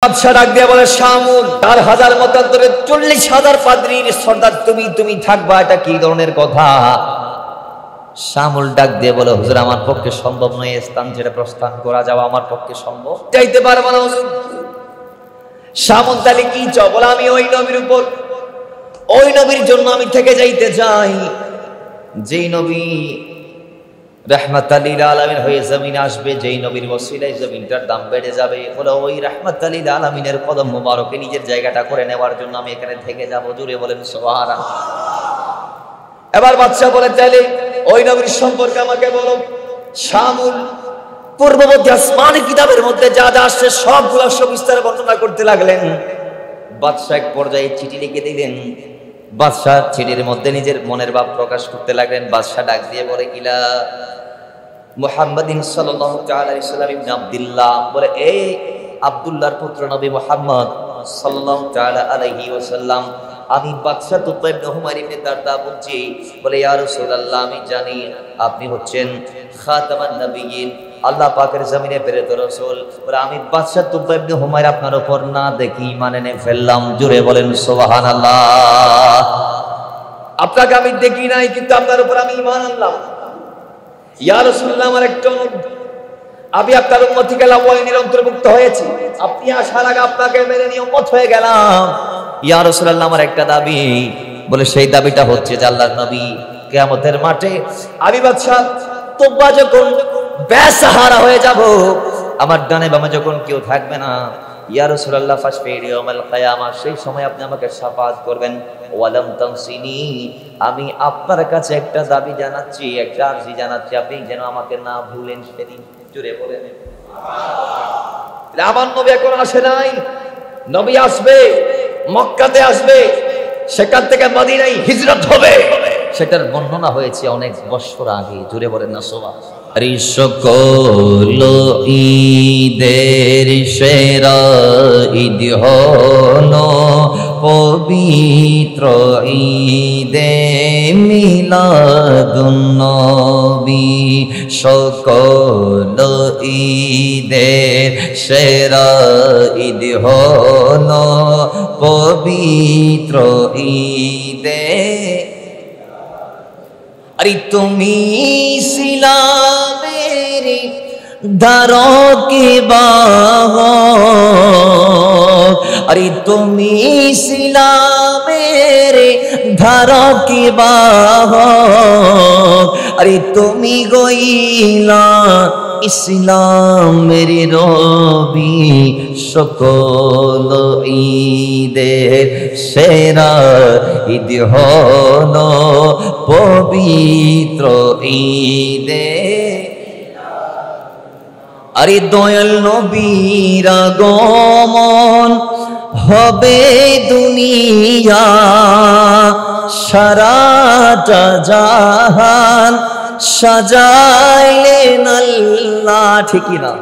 বাদশা ডাক দিয়ে বলে, শামুল ৪,০০০ মতান্তরে ৪০,০০০ পাদ্রীর সর্দার তুমি থাকবা, এটা কি ধরনের কথা? শামুল ডাক দিয়ে বলে, হুজুর আমার পক্ষে সম্ভব নয়, স্থান ছেড়ে প্রস্থান করা যাওয়া আমার পক্ষে সম্ভব, যাইতে পারবো না হুজুর। শামুল তাহলে কি চাও? বলে, আমি ওই নবীর উপর, ওই নবীর জন্য আমি থেকে যাইতে চাই যেই নবী রাহমাতাল লিল আলামিন হয়ে জমিনে আসবে, যেই নবীর ওসিলায় জমিনটার দাম বেড়ে যাবে। বলে, ওই রাহমাতাল লিল আলামিনের কদম মোবারকে নিজের জায়গাটা করে নেওয়ার জন্য আমি এখানে থেকে যাব। জুড়ে বলেন সুবহানাল্লাহ। এবার বাদশা বলে, তাহলে ওই নবীর সম্পর্কে আমাকে বলো। শামুল পূর্ববর্তী আসমানি কিতাবের মধ্যে যা যা আসছে সবগুলো সবিস্তারে বর্ণনা করতে লাগলেন। বাদশা এক পর্যায়ে চিঠি লিখে দিলেন। বাদশা চিঠির মধ্যে নিজের মনের ভাব প্রকাশ করতে লাগলেন। বাদশা ডাক দিয়ে বলে, ইলা মুহাম্মাদিন সাল্লাল্লাহু তাআলা আলাইহি সাল্লাম ইবনে আব্দুল্লাহ, বলে, এই আব্দুল্লাহর পুত্র নবী মুহাম্মদ সাল্লাল্লাহু তাআলা আলাইহি ওয়াসাল্লাম, আমি বাদশা তুবাই ইবনে হুমায়র ইবনে দারদা বলছি। বলে, ইয়া রাসূলুল্লাহ, আমি জানি আপনি হচ্ছেন খাতামান নবিয়্যিন, আল্লাহ পাকের জমিনে প্রেরিত রাসূল। বলে, আমি বাদশা তুবাই ইবনে হুমায়র আপনার উপর না দেখি ঈমান এনে ফেললাম। জোরে বলেন সুবহানাল্লাহ। আপনাকে আমি দেখি নাই, কিন্তু আপনার উপর আমি ঈমান আনলাম। ইয়া রাসূলুল্লাহ, আমার একটা অনুরোধ, আমি আপনার উম্মত থেকে লাওয়াইনের অন্তর্ভুক্ত হয়েছি, আপনি আসার আগে আপনাকে মেনে নিয়ে উম্মত হয়ে গেলাম। ইয়া রাসূলুল্লাহ, আমার একটা দাবি। বলে, সেই দাবিটা হচ্ছে যে আল্লাহর নবী কিয়ামতের মাঠে আমি বাদশা তুবা যখন বেসাহারা হয়ে যাব, আমার ডানে বামে যখন কেউ থাকবে না, ইয়া রাসূলুল্লাহ ফাশফির ইয়াউমাল কিয়ামা, সেই সময় আপনি আমাকে শাফাআত করবেন। ওয়ালাম তানসিনি, আমি আপনার কাছে একটা দাবি জানাচ্ছি, একটা আরজি জানাচ্ছি, আপনি যেন আমাকে না ভুলেন সেদিন। জোরে বলেন সুবহানাল্লাহ। আমার নবী এখন আসে নাই, নবী আসবে, মক্কাতে আসবে, সেখান থেকে মদিনায় হিজরত হবে, সেটার বর্ণনা হয়েছে অনেক বছর আগে। জোরে বলেন না সুবহানাল্লাহ। সকল ঈদের সেরা ঈদ হলো পবিত্র ঈদে মিলাদুন নবী। সকল ঈদের সেরা ঈদ হলো পবিত্র ঈদে। আরে তুমি ইসলামের ধারকে বাহক, আরে তুমি ইসলামের ধারকে বাহক, আরে তুমি গইলা ইসলামের রবি। সকল ঈদের সেরা ঈদ হলো পবিত্র ঈদে। আরে দয়াল নবীর আগমন হবে দুনিয়া, সারাটা জাহান সাজাইলেন আল্লাহ। ঠিকই না?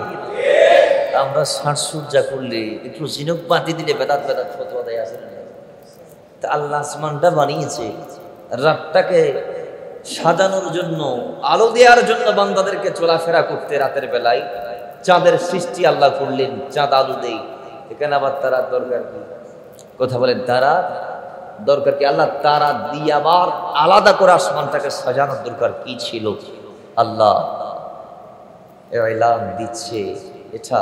আমরা সাজসজ্জা করলে একটু ঝিনুক বাতি দিলে বেদাত ফতোয়া দেয় আছে না? তা আল্লাহ আসমানটা বানিয়েছে রাতটাকে সাজানোর জন্য, আলো দেওয়ার জন্য, বান্দাদেরকে চলাফেরা করতে। রাতের বেলায় চাঁদের সৃষ্টি আল্লাহ করলেন, চাঁদ আলো দেই। এখানে আবার তারা দরকার কি? কথা বলেন, তারা দরকার কি? আল্লাহ তারা দিয়ে আবার আলাদা করে আসমানটাকে সাজানোর দরকার কি ছিল? আল্লাহ এলান দিচ্ছে, এটা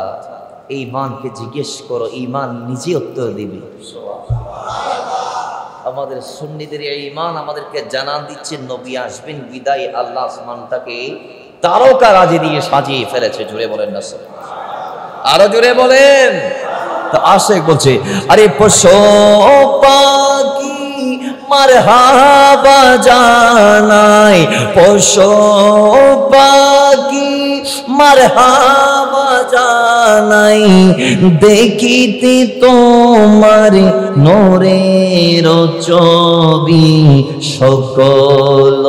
এই ইমানকে জিজ্ঞেস করো, ইমান নিজে উত্তর দিবে। আমাদের সুন্নিদের এই ইমান আমাদেরকে জানান দিচ্ছে নবী আসবেন বিদায় আল্লাহ আসমানটাকে তারকা রাজি দিয়ে সাজিয়ে ফেলেছে। জোরে বলেন না সুবহানাল্লাহ। আরো জোরে বলেন। তো আশেক বলছে, আরে পশু পাখি মারহাবা জানাই, পশু পাখি মারহাবা জানাই, দেখিতে তোমার নূরের ছবি। সকল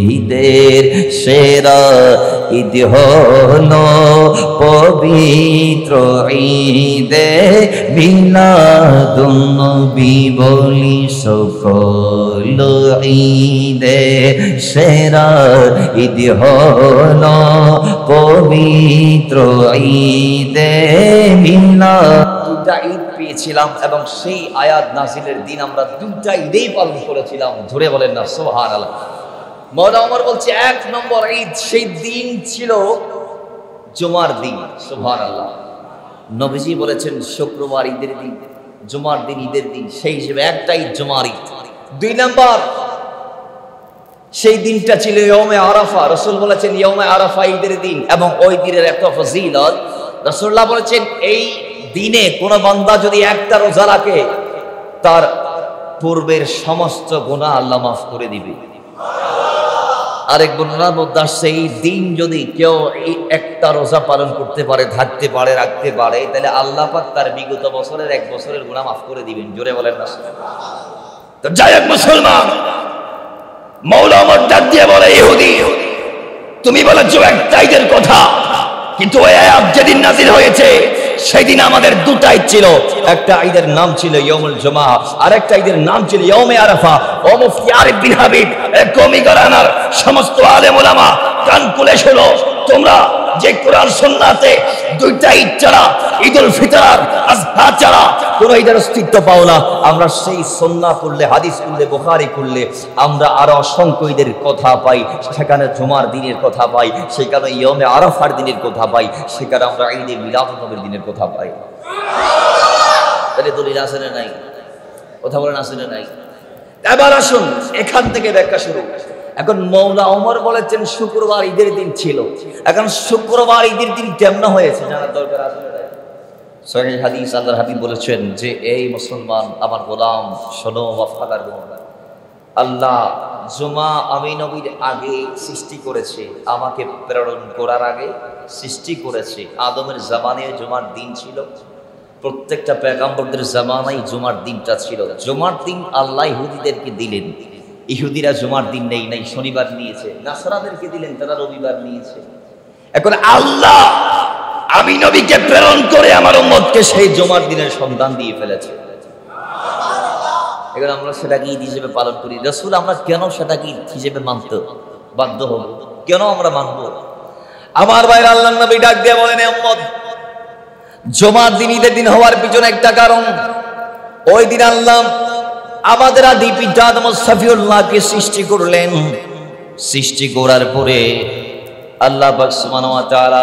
ঈদের সেরা ঈদ হলো পবিত্র ঈদে মিলাদুন নবী বলি। সকল ঈদে সেরা ঈদ হলো পবিত্র ঈদে মিলাদ দুইটা ঈদ পেয়েছিলাম এবং সেই আয়াত নাজিলের দিন আমরা দুইটা ঈদেই পালন করেছিলাম। ধরে বলেন না সুবহানাল্লাহ। মওলা ওমর বলছে 1 নম্বর ঈদ সেই দিন ছিল জুমার দিন। সুবহানাল্লাহ। নবীজি বলেছেন শুক্রবার ঈদের দিন, জুমার দিন ঈদের দিন, সেই হিসেবে একটা ঈদ জুমার ঈদ। 2 নম্বর সেই দিনটা ছিল ইয়মে আরাফা। রাসূল বলেছেন ইয়মে আরাফা ঈদের দিন এবং ওই দিনের এত ফজিলত। রাসূলুল্লাহ বলেছেন এই দিনে কোন বান্দা যদি একটা রোজা রাখে তার পূর্বের সমস্ত গুনাহ আল্লাহ মাফ করে দিবে। আরেক বর্ণনার মধ্যে আসছে এই দিন যদি কেউ এই একটা রোজা পালন করতে পারে, থাকতে পারে, রাখতে পারে, তাহলে আল্লাহ পাক তার বিগত বছরের 1 বছরের গুনাহ মাফ করে দিবেন। জোরে বলেন না। তো যাই হোক মুসলমান, মওলা ওমর ডাক দিয়ে বলে ইহুদি তুমি বলেছো একটা ঈদের কথা, কিন্তু ওই আয়াত যেদিন নাযিল হয়েছে সেদিন আমাদের দুটা ঈদ ছিল। একটা ঈদের নাম ছিল ইয়মুল জুমা, আর একটা ঈদের নাম ছিল ইয়মে আরাফা। ও মুফতি আরিফ বিন হাবিব কওমি ঘরানার সমস্ত আলেম ওলামা কান খুলে শোনো, তোমরা যে কোরআন সুন্নাতে দুইটা ঈদ ছাড়া, ঈদুল ফিতর আর আজহা ছাড়া কোন ঈদের অস্তিত্ব পাও না। আমরা সেই সুন্নাহ পড়লে, হাদিস পড়লে, বুখারী পড়লে আমরা আরো অসংখ্য ঈদের কথা পাই। সেখানে জুমার দিনের কথা পাই, সেখানে ইয়মে আরাফার দিনের কথা পাই, সেখানে আমরা ঈদে মিলাদুন নবীর দিনের কথা পাই। তাহলে দলিল আছে না নাই? কথা বলেন আছে না নাই? এবার আসুন এখান থেকে ব্যাখ্যা শুরু। এখন মওলা ওমর বলেছেন শুক্রবার ঈদের দিন ছিল। এখন শুক্রবার ঈদের দিন কেমন হয়েছে জানার দরকার আছে না? সহিহ হাদিস আল্লাহর হাবিব বলেছেন যে এই মুসলমান আমার গোলাম শোনো, ওয়াফাদার গোলাম, আল্লাহ জুমা আমি নবীর আগে সৃষ্টি করেছে, আমাকে প্রেরণ করার আগে সৃষ্টি করেছে। আদমের জামানে জুমার দিন ছিল, প্রত্যেকটা পয়গম্বরদের জামানায় জুমার দিনটা ছিল। জুমার দিন আল্লাহ ইহুদিদেরকে দিলেন, ইহুদিরা জুমার দিন নেই নাই, শনিবার নিয়েছে। নাসারাদেরকে দিলেন, তারা রবিবার নিয়েছে। এখন আল্লাহ আমি নবীকে প্রেরণ করে আমার উম্মতকে সেই জুমার দিনের সন্ধান দিয়ে ফেলেছে। এখন আমরা সেটাকে ঈদ হিসেবে পালন করি। রাসূল আমরা কেন সেটাকে ঈদ হিসেবে মানতে বাধ্য হব? কেন আমরা মানব? আমার ভাইরা, আল্লাহর নবী ডাক দিয়ে বলেন উম্মত, জুমার দিন ঈদের দিন হওয়ার পিছনে একটা কারণ। ওই দিন আল্লাহ আমাদের আদি পিতা আদম সফিউল্লাহকে সৃষ্টি করলেন। সৃষ্টি করার পরে আল্লাহ পাক সুবহানাহু ওয়া তাআলা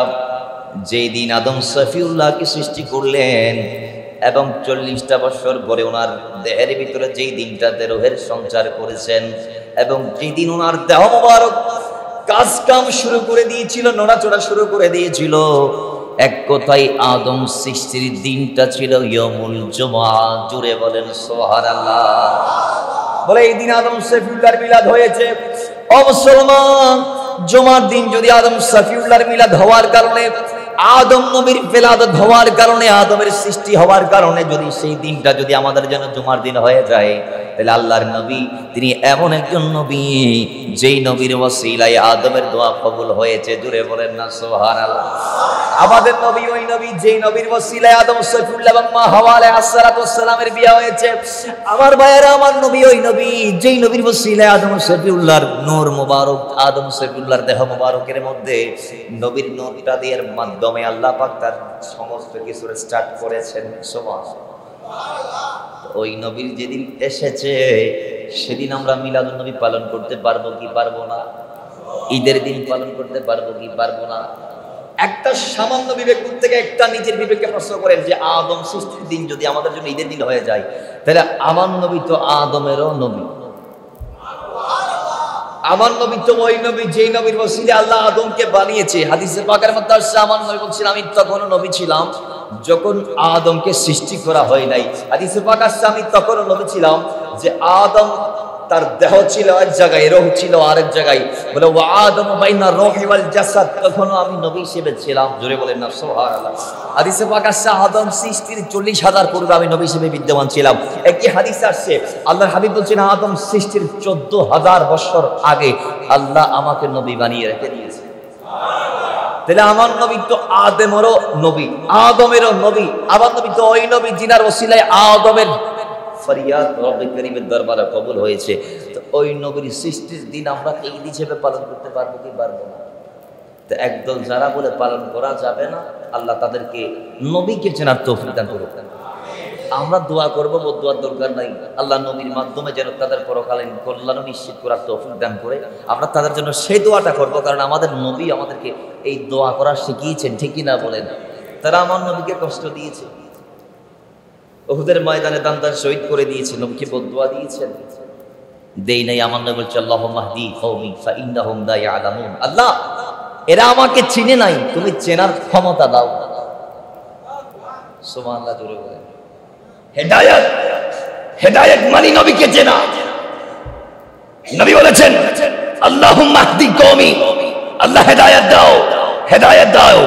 যেই দিন আদম সফিউল্লাহকে সৃষ্টি করলেন এবং 40টা বছর পরে ওনার দেহের ভিতরে যেই দিনটাতে রূহের সঞ্চার করেছেন এবং যেই দিন ওনার দেহ মোবারক কাজ কাম শুরু করে দিয়েছিল, নড়াচড়া শুরু করে দিয়েছিল, এক কথায় আদম সৃষ্টির দিনটা ছিল ইয়মুল জুমা। জুড়ে বলেন সুবহানাল্লাহ। বলে এই দিন আদম সফিউল্লাহর মিলাদ হয়েছে। ও মুসলমান, জুমার দিন যদি আদম সফিউল্লাহর মিলাদ হওয়ার কারণে, আদম নবীর ফেলাদত হওয়ার কারণে, আদমের সৃষ্টি হওয়ার কারণে যদি সেই দিনটা যদি আমাদের জন্য জুমার দিন হয়ে যায়, তাহলে আল্লাহর নবী তিনি এমন একজন নবী যেই নবীর ওসিলায় আদমের দোয়া কবুল হয়েছে। জুড়ে বলেন না সুবহানাল্লাহ। আমাদের নবী ওই নবী যেই নবীর ওসিলায় আদম সফিউল্লাহ এবং মা হাওয়া আলাইহিস সালাতু ওয়াস সালামের বিয়ে হয়েছে। আমার ভাইয়েরা, আমার নবী ওই নবী যেই নবীর ওসিলায় আদম সফিউল্লাহর নূর মুবারক, আদম সফিউল্লাহর দেহ মুবারকের মধ্যে নবীর নূর ইরাদের মাধ্যমে আল্লাহ পাক তার সমস্ত কিছু স্টার্ট করেছেন। সুবহানাল্লাহ। ওই নবীর যেদিন এসেছে সেদিন আমরা মিলাদুন নবী পালন করতে পারবো কি পারবো না? ঈদের দিন পালন করতে পারবো কি পারবো না? একটা সামান্য বিবেক থেকে একটা নিজের বিবেককে প্রশ্ন করেন যে আদম সৃষ্টির দিন যদি আমাদের জন্য ঈদের দিন হয়ে যায়, তাহলে আমার নবী তো আদমেরও নবী। আমার নবী তো ওই নবী যেই নবীর ওসিলায় আল্লাহ আদমকে বানিয়েছে। হাদিসে পাকের মধ্যে আসছে আমার নবী বলছেন আমি তখনও নবী ছিলাম যখন আদমকে সৃষ্টি করা হয় নাই। হাদিসে পাক আসছে আমি তখনও নবী ছিলাম যে আদম তার দেহ ছিল এক জায়গায়, রূহ ছিল আরেক জায়গায়। বলে ওয়া আদমু বাইনা রূহি ওয়াল জাসাদ, তখনও আমি নবী হিসেবে ছিলাম। জোরে বলেন না সুবহানাল্লাহ। হাদিসে পাক আসছে আদম সৃষ্টির 40,000 পূর্বে আমি নবী হিসেবে বিদ্যমান ছিলাম। একই হাদিসে আসছে আল্লাহর হাবিব বলছেন আদম সৃষ্টির 14,000 বছর আগে আল্লাহ আমাকে নবী বানিয়ে রেখে দিয়েছে। তাহলে আমার নবী তো আদমেরও নবী, আদমেরও নবী। আমার নবী তো ওই নবী জিনার ওসিলায় আদমের ফরিয়াদ রব্বে করিমের দরবারে কবুল হয়েছে। তো ওই নবীর সৃষ্টির দিন আমরা ঈদ হিসেবে পালন করতে পারবো কি পারবো না? তো একদল যারা বলে পালন করা যাবে না, আল্লাহ তাদেরকে নবীকে চেনার তৌফিক দান করুন। আমরা দোয়া করবো, বদুয়ার দরকার নাই। আল্লাহ নবীর মাধ্যমে যেন তাদের পরকালীন কল্যাণ নিশ্চিত করার তৌফিক দান করে আমরা তাদের জন্য সেই দোয়াটা করব, কারণ আমাদের নবী আমাদেরকে এই দোয়া করা শিখিয়েছেন, ঠিকই না বলেন? তারা আমার নবীকে কষ্ট দিয়েছে, উহুদের ময়দানে দান শহীদ করে দিয়েছে, নবীকে বদুয়া দিয়েছেন, দেই নাই। আমার নবী বলছে আল্লাহুম্মা হদি কওমি ফাইন্নাহুম লা ইয়ালামুন, আল্লাহ এরা আমাকে চিনে নাই, তুমি চেনার ক্ষমতা দাও। সুবহানাল্লাহ, জোরে বলেন। হেদায়েত, হেদায়েত মানে নবীকে চেনা। নবী বলেছেন আল্লাহুম্মা হদি কওমি, আল্লাহ হেদায়েত দাও, হেদায়েত দাও।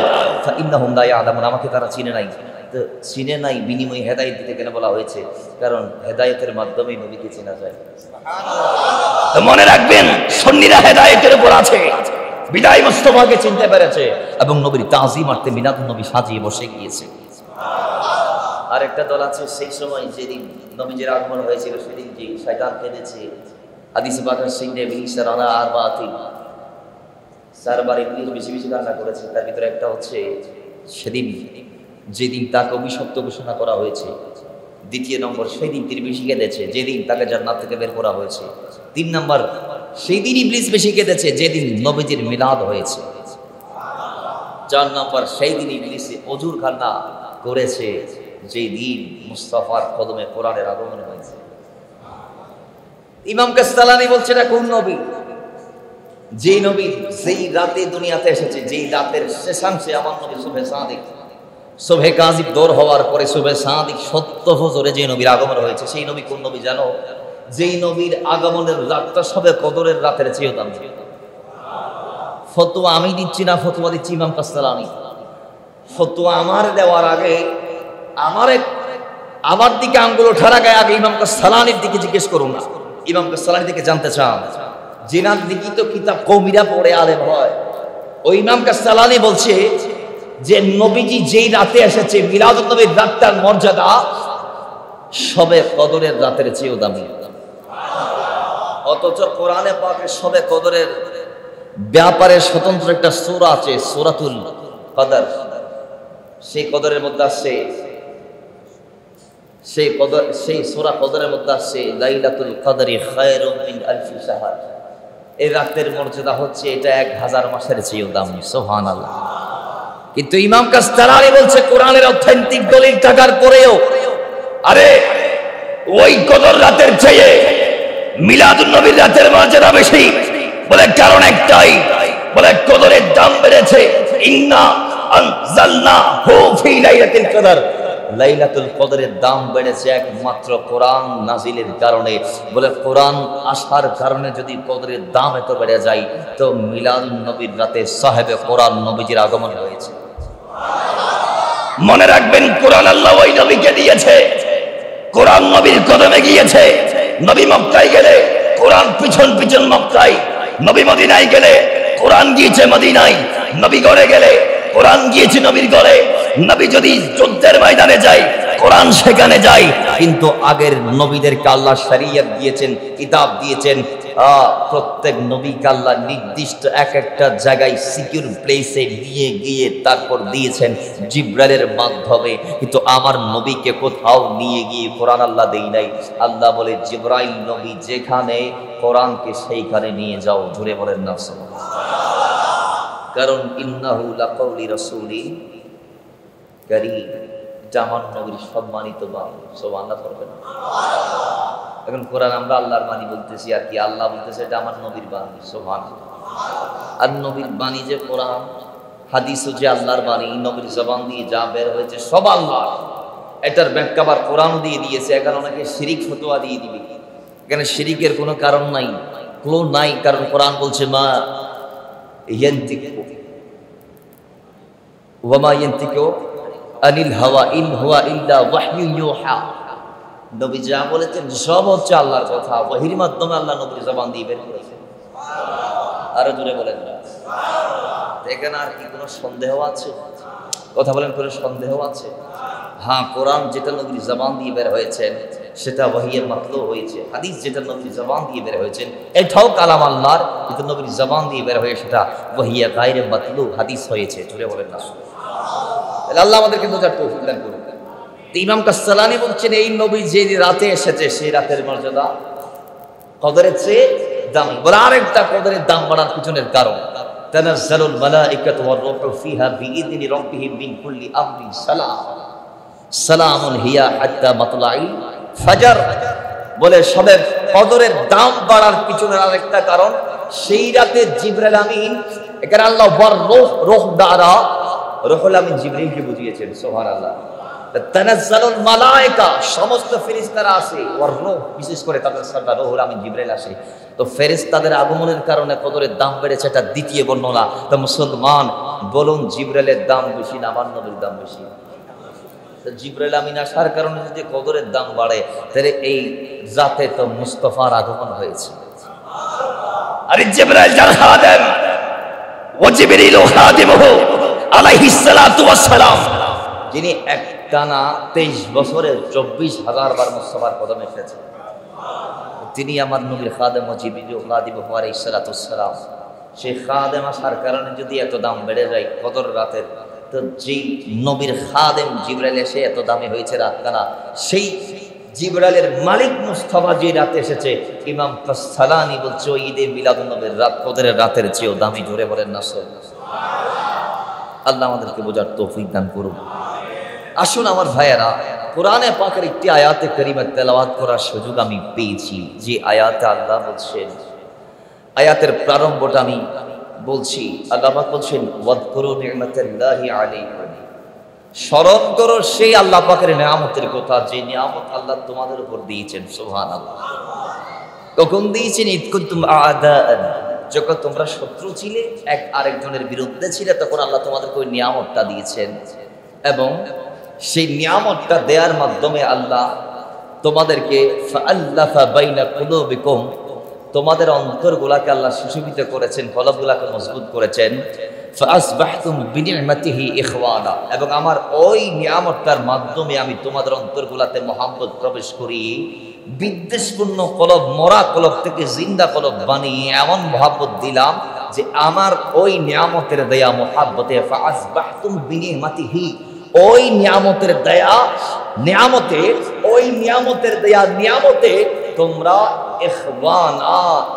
ফাইন্নাহুম লা ইয়ালামুন, আমাকে তারা চিনে নাই। তো চিনে নাই বিনিময়ে হেদায়েত দিতে কেন বলা হয়েছে? কারণ হেদায়েতের মাধ্যমেই নবীকে চেনা যায়। তো মনে রাখবেন, সুন্নিরা হেদায়েতের উপর আছে, বিদায় মুস্তাফাকে চিনতে পেরেছে এবং নবীর তাজিমার্থে মিলাদুন নবী সাজিয়ে বসে গিয়েছে। আরেকটা দল আছে, সেই সময় যেদিন নবীজির আগমন হয়েছিল সেদিন যে শয়তান কেঁদেছে, হাদিসে পাক সিনে ইবলিস রানা আরবাতি, চারবার ইবলিস বেশি বেশি কান্না করেছে। তার ভিতরে একটা হচ্ছে সেদিন যেদিন তাকে অভিশপ্ত ঘোষণা করা হয়েছে। দ্বিতীয় নম্বর, সেই দিন তিনি বেশি কেঁদেছে যেদিন তাকে জান্নাত থেকে বের করা হয়েছে। 3 নম্বর, সেই দিন ইবলিস বেশি কেঁদেছে যেদিন নবীজির মিলাদ হয়েছে। 4 নম্বর, সেই দিন ইবলিস অজুর কান্না করেছে যেই দিন মুস্তাফার কদমে কোরআনের আগমন হয়েছে। ইমাম কাসতালানি বলছে না কোন নবী? যেই নবী যেই রাতে দুনিয়াতে এসেছে, যেই রাতের শেষাংশে আমার নবী সুবহে সাদিক, সুবহে কাযিব দৌর হওয়ার পরে সুবহে সাদিক সত্য ফজরে যে নবীর আগমন হয়েছে, সেই নবী কোন নবী জানো? যেই নবীর আগমনের রাতটা সবে কদরের রাতের চেয়েও দামি। ফতোয়া আমি দিচ্ছি না, ফতোয়া দিচ্ছি ইমাম কাসতালানি। ফতোয়া আমার দেওয়ার আগে আমার দিকে আঙ্গুল ওঠার আগে ইমাম কাসতালানির দিকে জিজ্ঞেস করুন না। ইমাম কাসতালানির দিকে জানতে চান, জেনার দিকে তো কিতাব কওমিরা পড়ে আলেম হয়। ওই ইমাম কাসতালানি বলছে যে নবীজি যেই রাতে এসেছে, মিলাদুন নবীর রাতটার মর্যাদা সবে কদরের রাতের চেয়েও দামি। অথচ কোরআনে পাকে সবে কদরের ব্যাপারে স্বতন্ত্র একটা সূরা আছে, সূরাতুল কদর। সেই কদরের মধ্যে আছে, সেই সূরা কদরের মধ্যে আছে লাইলাতুল কদরি খায়রুম মিন আলফি শাহর। এই রাতের মর্যাদা হচ্ছে এটা 1000 মাসের চেয়েও দামি। সুবহানাল্লাহ। কিন্তু ইমাম কাসতালানি বলছে কোরআনের অথেন্টিক দলিল থাকার পরেও আরে ওই কদর রাতের চেয়ে মিলাদুন নবীর রাতের মর্যাদা বেশি। বলে কারণ একটাই, বলে কদরের দাম বেড়েছে। ইন্না আনজালনাহু ফি লাইলাতুল কদর, লাইলাতুল কদরের দাম বেড়েছে একমাত্র কোরআন নাজিলের কারণে। বলে কোরআন আসার কারণে যদি কদরের দাম এত বেড়ে যায়, তো মিলাদুন নবীর রাতে সাহেবে কোরআন নবীজির আগমন হয়েছে। মনে রাখবেন, কোরআন আল্লাহ ওই নবীকে দিয়েছে, কোরআন নবীর কদমে গিয়েছে। নবী মক্কায় গেলে কোরআন পিছন পিছন মক্কায়, নবী মদিনায় গেলে কোরআন গিয়েছে মদিনায়, নবী গড়ে গেলে কোরআন গিয়েছে নবীর গড়ে। নবী যদি যুদ্ধের ময়দানে যায়, কোরআন সেখানে যায়। কিন্তু আগের নবীদেরকে আল্লাহ শরীয়ত দিয়েছেন, কিতাব দিয়েছেন। প্রত্যেক নবীকে আল্লাহ নির্দিষ্ট একটা জায়গায় সিকিউর প্লেসে নিয়ে গিয়ে তারপর দিয়েছেন জিবরাইলের মাধ্যমে। কিন্তু আমার নবীকে কোথাও নিয়ে গিয়ে কোরআন আল্লাহ দেই নাই। আল্লাহ বলে জিবরাইল নবী যেখানে, কোরআনকে সেইখানে নিয়ে যাও। জুড়ে বলেন না সুবহানাল্লাহ। কারণ ইন্নাহু লাকাউলি রাসূলিন কারীম, এটা আমার নবীর সম্মানিত বাণী। সুবহানাল্লাহ পড়বেন। এখন কোরআন আমরা আল্লাহর বাণী বলতেছি, আর কি আল্লাহ বলতেছে এটা আমার নবীর বাণী। সুবহানাল্লাহ। আর নবীর বাণী যে কোরআন, হাদিসও যে আল্লাহর বাণী, নবীর জবান দিয়ে যা বের হয়েছে সব আল্লাহ। এটার ব্যাখ্যা আবার কোরআন দিয়ে দিয়েছে। এখন অনেকে শিরিক ফতোয়া দিয়ে দিবে, এখানে শিরিকের কোনো কারণ নাই, ক্লু নাই। কারণ কোরআন বলছে মা ইয়ান্তিকু ওয়া মা ইয়ান্তিকু আনিল হাওয়া ইন হুয়া ইল্লা ওয়াহয়ু ইউহা। নবী যা বলেছেন সব হচ্ছে আল্লাহর কথা, ওহীর মাধ্যমে আল্লাহ নবীর জবান দিয়ে বের করেছেন। আরো জোরে বলেন না সুবহানাল্লাহ। এখানে আর কি কোনো সন্দেহ আছে? কথা বলেন, কোনো সন্দেহ আছে? হ্যাঁ, কোরআন যেটা নবীর জবান দিয়ে বের হয়েছেন সেটা ওহীয়ে মাতলু হয়েছে। হাদিস যেটা নবীর জবান দিয়ে বের হয়েছেন এটাও কালাম আল্লাহর, কিন্তু নবীর জবান দিয়ে বের হয়ে সেটা ওহীয়ে গায়রে মাতলু হাদিস হয়েছে। জোরে বলেন না সুবহানাল্লাহ। আল্লাহ আমাদেরকে বোঝার তৌফিক দান করুন। ইমাম কাসসালানি বলছেন এই নবী যে রাতে এসেছে সেই রাতের মর্যাদা কদরের চেয়ে দামি। বলে আরেকটা কদরের দাম বাড়ার পিছনের কারণ, তানাজ্জালুল মালাইকাতু ওয়ার রূহু ফিহা বিইذনি রাব্বিহিম মিন কুল্লি আমরিন সালাম সালামুন হিয়া হাত্তা মাতলাইল ফাজর। বলে সবে কদরের দাম বাড়ার পিছনের আরেকটা কারণ, সেই রাতে জিবরাইল আমিন, এখানে আল্লাহ ওয়ার রূহ দ্বারা রুহুল আমিন জিবরাইলকে বুঝিয়েছেন। সুবহানাল্লাহ। তানাজ্জালুল মালায়েকা, সমস্ত ফেরেশতারা আসে, ওয়ার রূহ, বিশেষ করে তাদের সর্দার রুহুল আমিন জিবরাইল আসে। তো ফেরেশতাদের আগমনের কারণে কদরের দাম বেড়েছে, এটা দ্বিতীয় বর্ণনা। তো মুসলমান বলুন, জিবরাইলের দাম বেশি না আমার নবীর দাম বেশি? জিবরাইল আমিন আসার কারণে যদি কদরের দাম বাড়ে, তাহলে এই জাতে তো মুস্তাফার আগমন হয়েছে। আরে জিবরাইল যার খাদেম, ও জিবরিল খাদিমুহু আলাইহিস সালাতু ওয়াস সালাম, যিনি একটানা 23 বছরের 24,000 বার মুস্তাফার কদমে এসেছেন, তিনি আমার নবীর খাদেম ও জিবরিল খাদিমুহু আলাইহিস সালাতু ওয়াস সালাম। সেই খাদেম আসার কারণে যদি এত দাম বেড়ে যায় কদর রাতের, তো যেই নবীর খাদেম জিবরাইল এসে এত দামি হয়েছে রাতখানা, সেই জিবরাইলের মালিক মুস্তাফা যে রাতে এসেছে, ইমাম কাসসালানি বলছে ওই ঈদে মিলাদুন নবীর রাত কদরের রাতের চেয়েও দামি। জোরে বলেন না সুবহানাল্লাহ। আল্লাহ আমাদেরকে বোঝার তৌফিক দান করুন। আসুন আমার ভাইয়েরা, কোরআনে পাকের একটি আয়াতে কারিমা তেলাওয়াত করার সুযোগ আমি পেয়েছি, যে আয়াতে আল্লাহ বলছেন, আয়াতের প্রারম্ভটা আমি বলছি। আল্লাহ পাক বলছেন, ওয়াযকুরু নি'মাতাল্লাহি আলাইকুম, স্মরণ করো সেই আল্লাহ পাকের নিয়ামতের কথা, যে নিয়ামত আল্লাহ তোমাদের উপর দিয়েছেন। সুবহানাল্লাহ। কখন দিয়েছেন? ইদ কুনতুম আ'দাআন, যখন তোমরা শত্রু ছিলে, এক আরেকজনের বিরুদ্ধে ছিলে, তখন আল্লাহ তোমাদেরকে ওই নিয়ামতটা দিয়েছেন। এবং সেই নিয়ামতটা দেওয়ার মাধ্যমে আল্লাহ তোমাদেরকে ফাআল্লাফা বাইনা কুলুবিকুম, তোমাদের অন্তরগুলাকে আল্লাহ সুশোভিত করেছেন, কলবগুলাকে মজবুত করেছেন। ফাআসবাহতুম বিনি'মাতিহি ইখওয়ানা, এবং আমার ওই নিয়ামতটার মাধ্যমে আমি তোমাদের অন্তরগুলাতে মহব্বত প্রবেশ করি, বিদ্বেষপূর্ণ কলব, মরা কলব থেকে জিন্দা কলব বানিয়ে এমন মহব্বত দিলাম যে আমার ওই নিয়ামতের দয়া মহব্বতে, ফাআসবাহতুম বিনি'মাতিহি, ওই নিয়ামতের দয়া নিয়ামতে, ওই নিয়ামতের দয়া নিয়ামতে তোমরা ইখওয়ানা,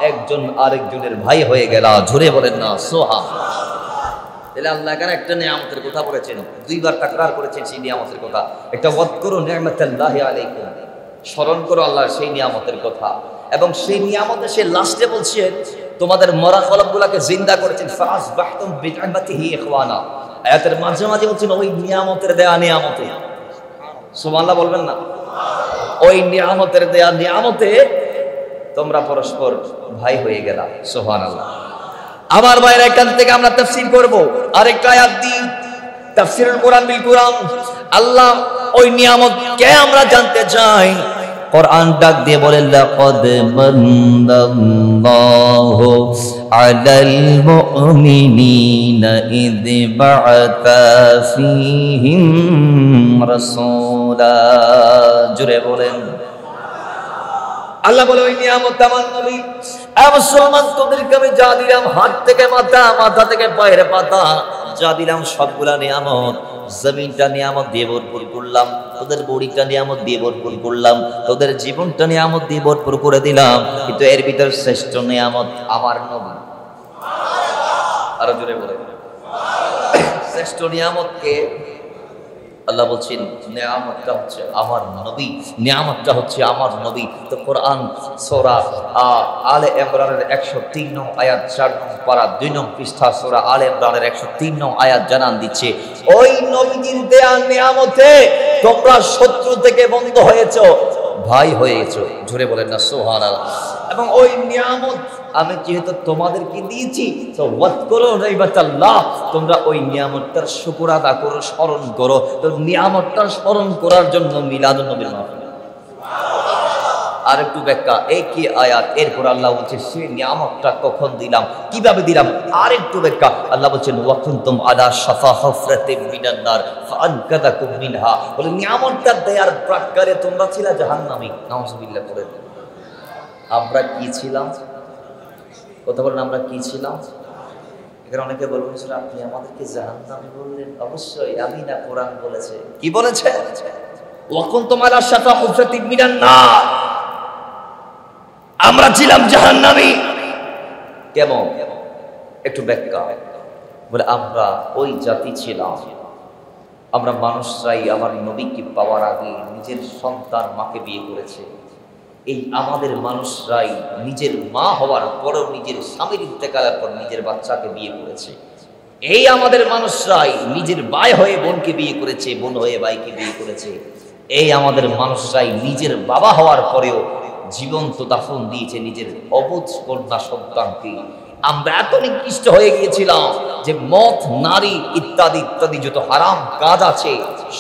একজন আরেকজনের ভাই হয়ে গেলা। জোরে বলেন না সুবহানাল্লাহ। তাহলে আল্লাহ এখানে একটা নিয়ামতের কথা বলেছেন, দুইবার তাকরার করেছেন সেই নিয়ামতের কথা। একটা ওয়াযকুরু নি'মাতাল্লাহি আলাইকুম, স্মরণ করো আল্লাহর সেই নিয়ামতের কথা। এবং সেই নিয়ামতে সে লাস্টে বলছেন তোমাদের মরা কলবগুলোকে জিন্দা করেছেন। ফাআসবাহতুম বিনি'মাতিহি ইখওয়ানা, আয়াতের মাঝে মাঝে বলছেন ওই নিয়ামতের দেয়া নিয়ামতে। সুবহানাল্লাহ বলবেন না? ওই নিয়ামতের দেয়া নিয়ামতে তোমরা পরস্পর ভাই হয়ে গেলা। সুবহানাল্লাহ। আমার ভাইরা, এখান থেকে আমরা তাফসীর করব আরেকটা আয়াত দিয়ে, তাফসীরুল কোরআন বিল কোরআন। আল্লাহ ওই নিয়ামত কে আমরা জানতে চাই। কোরআন ডাক দিয়ে বলে, লাকাদ মান্নাল্লাহু আলাল মুমিনিনা ইয বা'আতা ফীহিম রাসূলা। জুড়ে বলেন আল্লাহ বলে, ওই নিয়ামত আমার নবী, মুসলমান তোদেরকে আমি যা দিলাম, হাত থেকে মাথা, মাথা থেকে পায়ের পাতা, যা দিলাম সবগুলা নিয়ামত। জমিনটা নিয়ামত দিয়ে ভরপুর করলাম, তোদের বড়িটা নিয়ামত দিয়ে ভরপুর করলাম, তোদের জীবনটা নিয়ামত দিয়ে ভরপুর করে দিলাম। কিন্তু এর ভিতর শ্রেষ্ঠ নিয়ামত আমার নবী। আরো জোরে বলে, শ্রেষ্ঠ নিয়ামতকে আল্লাহ বলছেন নিয়ামতটা হচ্ছে আমার নবী, নিয়ামতটা হচ্ছে আমার নবী। তো কোরআন সূরা আলে ইমরানের 103 নং আয়াত 4 নং পারা 2 নং পৃষ্ঠা সূরা আলে ইমরানের 103 নং আয়াত জানান দিচ্ছে, ওই নবীর দেয়া নিয়ামতে তোমরা শত্রু থেকে বন্ধ হয়েছো, ভাই হয়েছো। জোরে বলেন না সুবহানাল্লাহ। এবং ওই নিয়ামত আমি যেহেতু তোমাদেরকে দিয়েছি, তো ওয়াযকুরু নি'মাতাল্লাহ, তোমরা ওই নিয়ামতটার শুকর আদা করো, স্মরণ করো। তো নিয়ামতটার স্মরণ করার জন্য মিলাদুন নবীর মাহফিল। আর একটু ব্যাখ্যা, এই কি আয়াত, এরপর আল্লাহ বলছে সেই নিয়ামতটা কখন দিলাম, কিভাবে দিলাম। আর একটু ব্যাখ্যা, আল্লাহ বলছেন ওয়া কুনতুম আলা শাফা হুফরাতিন মিনান নার ফাআনকাযাকুম মিনহা, বলে নিয়ামতটা দেয়ার প্রাক্কালে তোমরা ছিলা জাহান্নামী। নাউযুবিল্লাহ করেন। আমরা কি ছিলাম? কথা বলেন, আমরা কি ছিলাম? এখানে অনেকে বলবেন স্যার আপনি আমাদেরকে জাহান্নামী বললেন। অবশ্যই আমি না, কোরআন বলেছে। কি বলেছে? ওয়া কুনতুম আলা শাফা হুফরাতিন মিনান নার, আমরা ছিলাম জাহান্নামী। কেমন? একটু ব্যাখ্যা। বলে আমরা ওই জাতি ছিলাম, আমরা মানুষরাই আমার নবীকে পাওয়ার আগে নিজের সন্তান মাকে বিয়ে করেছে। এই আমাদের মানুষরাই নিজের মা হওয়ার পরেও নিজের স্বামীর ইন্তেকালের পর নিজের বাচ্চাকে বিয়ে করেছে। এই আমাদের মানুষরাই নিজের ভাই হয়ে বোনকে বিয়ে করেছে, বোন হয়ে ভাইকে বিয়ে করেছে। এই আমাদের মানুষরাই নিজের বাবা হওয়ার পরেও জীবন্ত দাফন দিয়েছে নিজের অবুঝ কন্যা সন্তানকে। আমরা এত নিকৃষ্ট হয়ে গিয়েছিলাম যে মদ, নারী ইত্যাদি ইত্যাদি যত হারাম কাজ আছে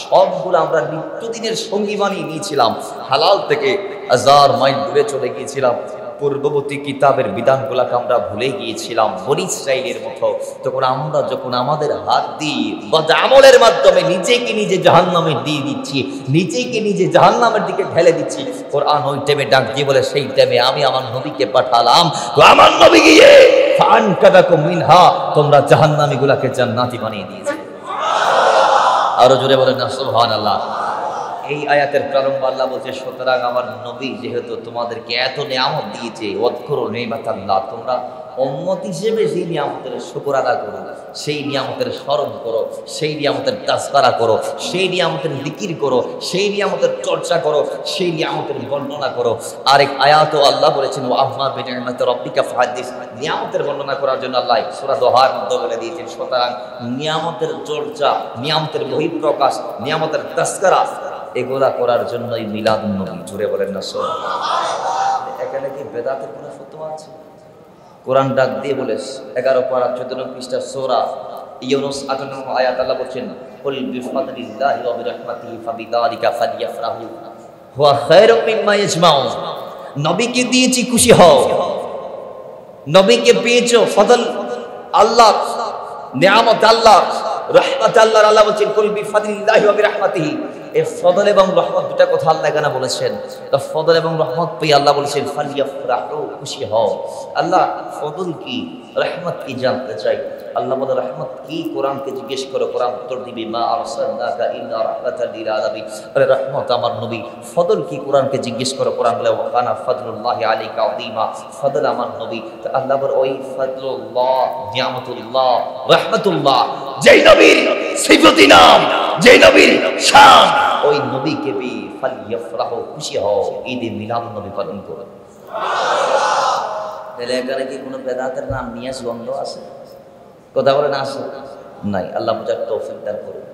সবগুলো আমরা নিত্যদিনের সঙ্গী বানিয়ে নিয়েছিলাম। হালাল থেকে হাজার মাইল দূরে চলে গিয়েছিলাম। পূর্ববর্তী কিতাবের বিধানগুলোকে আমরা ভুলে গিয়েছিলাম বনী ইসরাইলের মতো। তখন আমরা যখন আমাদের হাত দিয়ে বদআমলের মাধ্যমে নিজেকে নিজে জাহান্নামে দিয়ে দিচ্ছি, নিজেকে নিজে জাহান্নামের দিকে ঠেলে দিচ্ছি, কোরআন ওই টাইমে ডাক দিয়ে বলে সেই টাইমে আমি আমার নবীকে পাঠালাম, তো আমার নবী গিয়ে ফানকাদাকুম মিনহা, তোমরা জাহান্নামীগুলোকে জান্নাতি বানিয়ে দিয়েছে। আরো জোরে বলেন না সুবহানাল্লাহ। এই আয়াতের প্রারম্ভ আল্লাহ বলছে, সুতরাং আমার নবী যেহেতু তোমাদেরকে এত নিয়ামত দিয়েছে, ওয়াজকুরু নি'মাতাল্লাহ, তোমরা উম্মত হিসেবে সেই নিয়ামতের শুকর আদা করো, সেই নিয়ামতের স্মরণ করো, সেই নিয়ামতের তাজকিরা করো, সেই নিয়ামতের জিকির করো, সেই নিয়ামতের চর্চা করো, সেই নিয়ামতের বর্ণনা করো। আরেক আয়াতও আল্লাহ বলেছেন, ওয়া আম্মা বিনি'মাতি রাব্বিকা ফাহাদ্দিস, নিয়ামতের বর্ণনা করার জন্য আল্লাহ সূরা দোহার মধ্যে বলে দিয়েছেন। সুতরাং নিয়ামতের চর্চা, নিয়ামতের বহিঃপ্রকাশ, নিয়ামতের তাজকিরা এগুলা করার জন্যই মিলাদুন নবী। জুড়ে বলেন না সুবহানাল্লাহ। এখানে কি বেদাতের কোনো ফতোয়া আছে? কোরআন ডাক দিয়ে বলে 11 পারা 14 পৃষ্ঠা সূরা ইউনূস 58 আয়াত আল্লাহ বলেন, কুল বিফাদলিল্লাহি ওয়া বিরাহমাতিহি ফাবিযালিকা ফালইফরাহু হুয়া খায়রুম মিম্মা ইয়াজমাউন। নবীকে দিয়েছি খুশি হও, নবীকে পেয়েছো ফজল আল্লাহ, নিয়ামত আল্লাহ, রহমত আল্লাহ। আল্লাহ বলেন কুল বিফাদলিল্লাহি ওয়া বিরাহমাতিহি। এই ফজল এবং রহমত দুটা কথা আল্লাহ এখানে বলেছেন। তো ফজল এবং রহমত পেয়ে আল্লাহ বলেছেন ফালইফরাহু, খুশি হও। আল্লাহ ফজল কি, রহমত কি জানতে চাই। আল্লাহ বলে রহমত কি, কোরআনকে জিজ্ঞেস করো, কোরআন উত্তর দিবে মা আরসালনাকা ইল্লা রাহমাতাল লিল আলামিন। আরে রহমত আমার নবী। ফজল কি, কোরআনকে জিজ্ঞেস করো, কোরআন বলে ওয়া কানা ফাদলুল্লাহি আলাইকা আযীমা, ফজল আমার নবী। তো আল্লাহ বলে ওই ফাদলুল্লাহ, নিয়ামতুল্লাহ, রহমতুল্লাহ, যেই নবীর সিফাতি নাম, যেই নবীর শান, ওই নবীকে পেয়ে ফালইফরাহু, খুশি হও, ঈদে মিলাদুন নবী পালন করো। তাহলে এখানে কি কোনো বেদাতের নাম নিয়ে গন্ধ আছে? কথা বলে না আসে নাই। আল্লাহ বুঝার তৌফিক দান করুন।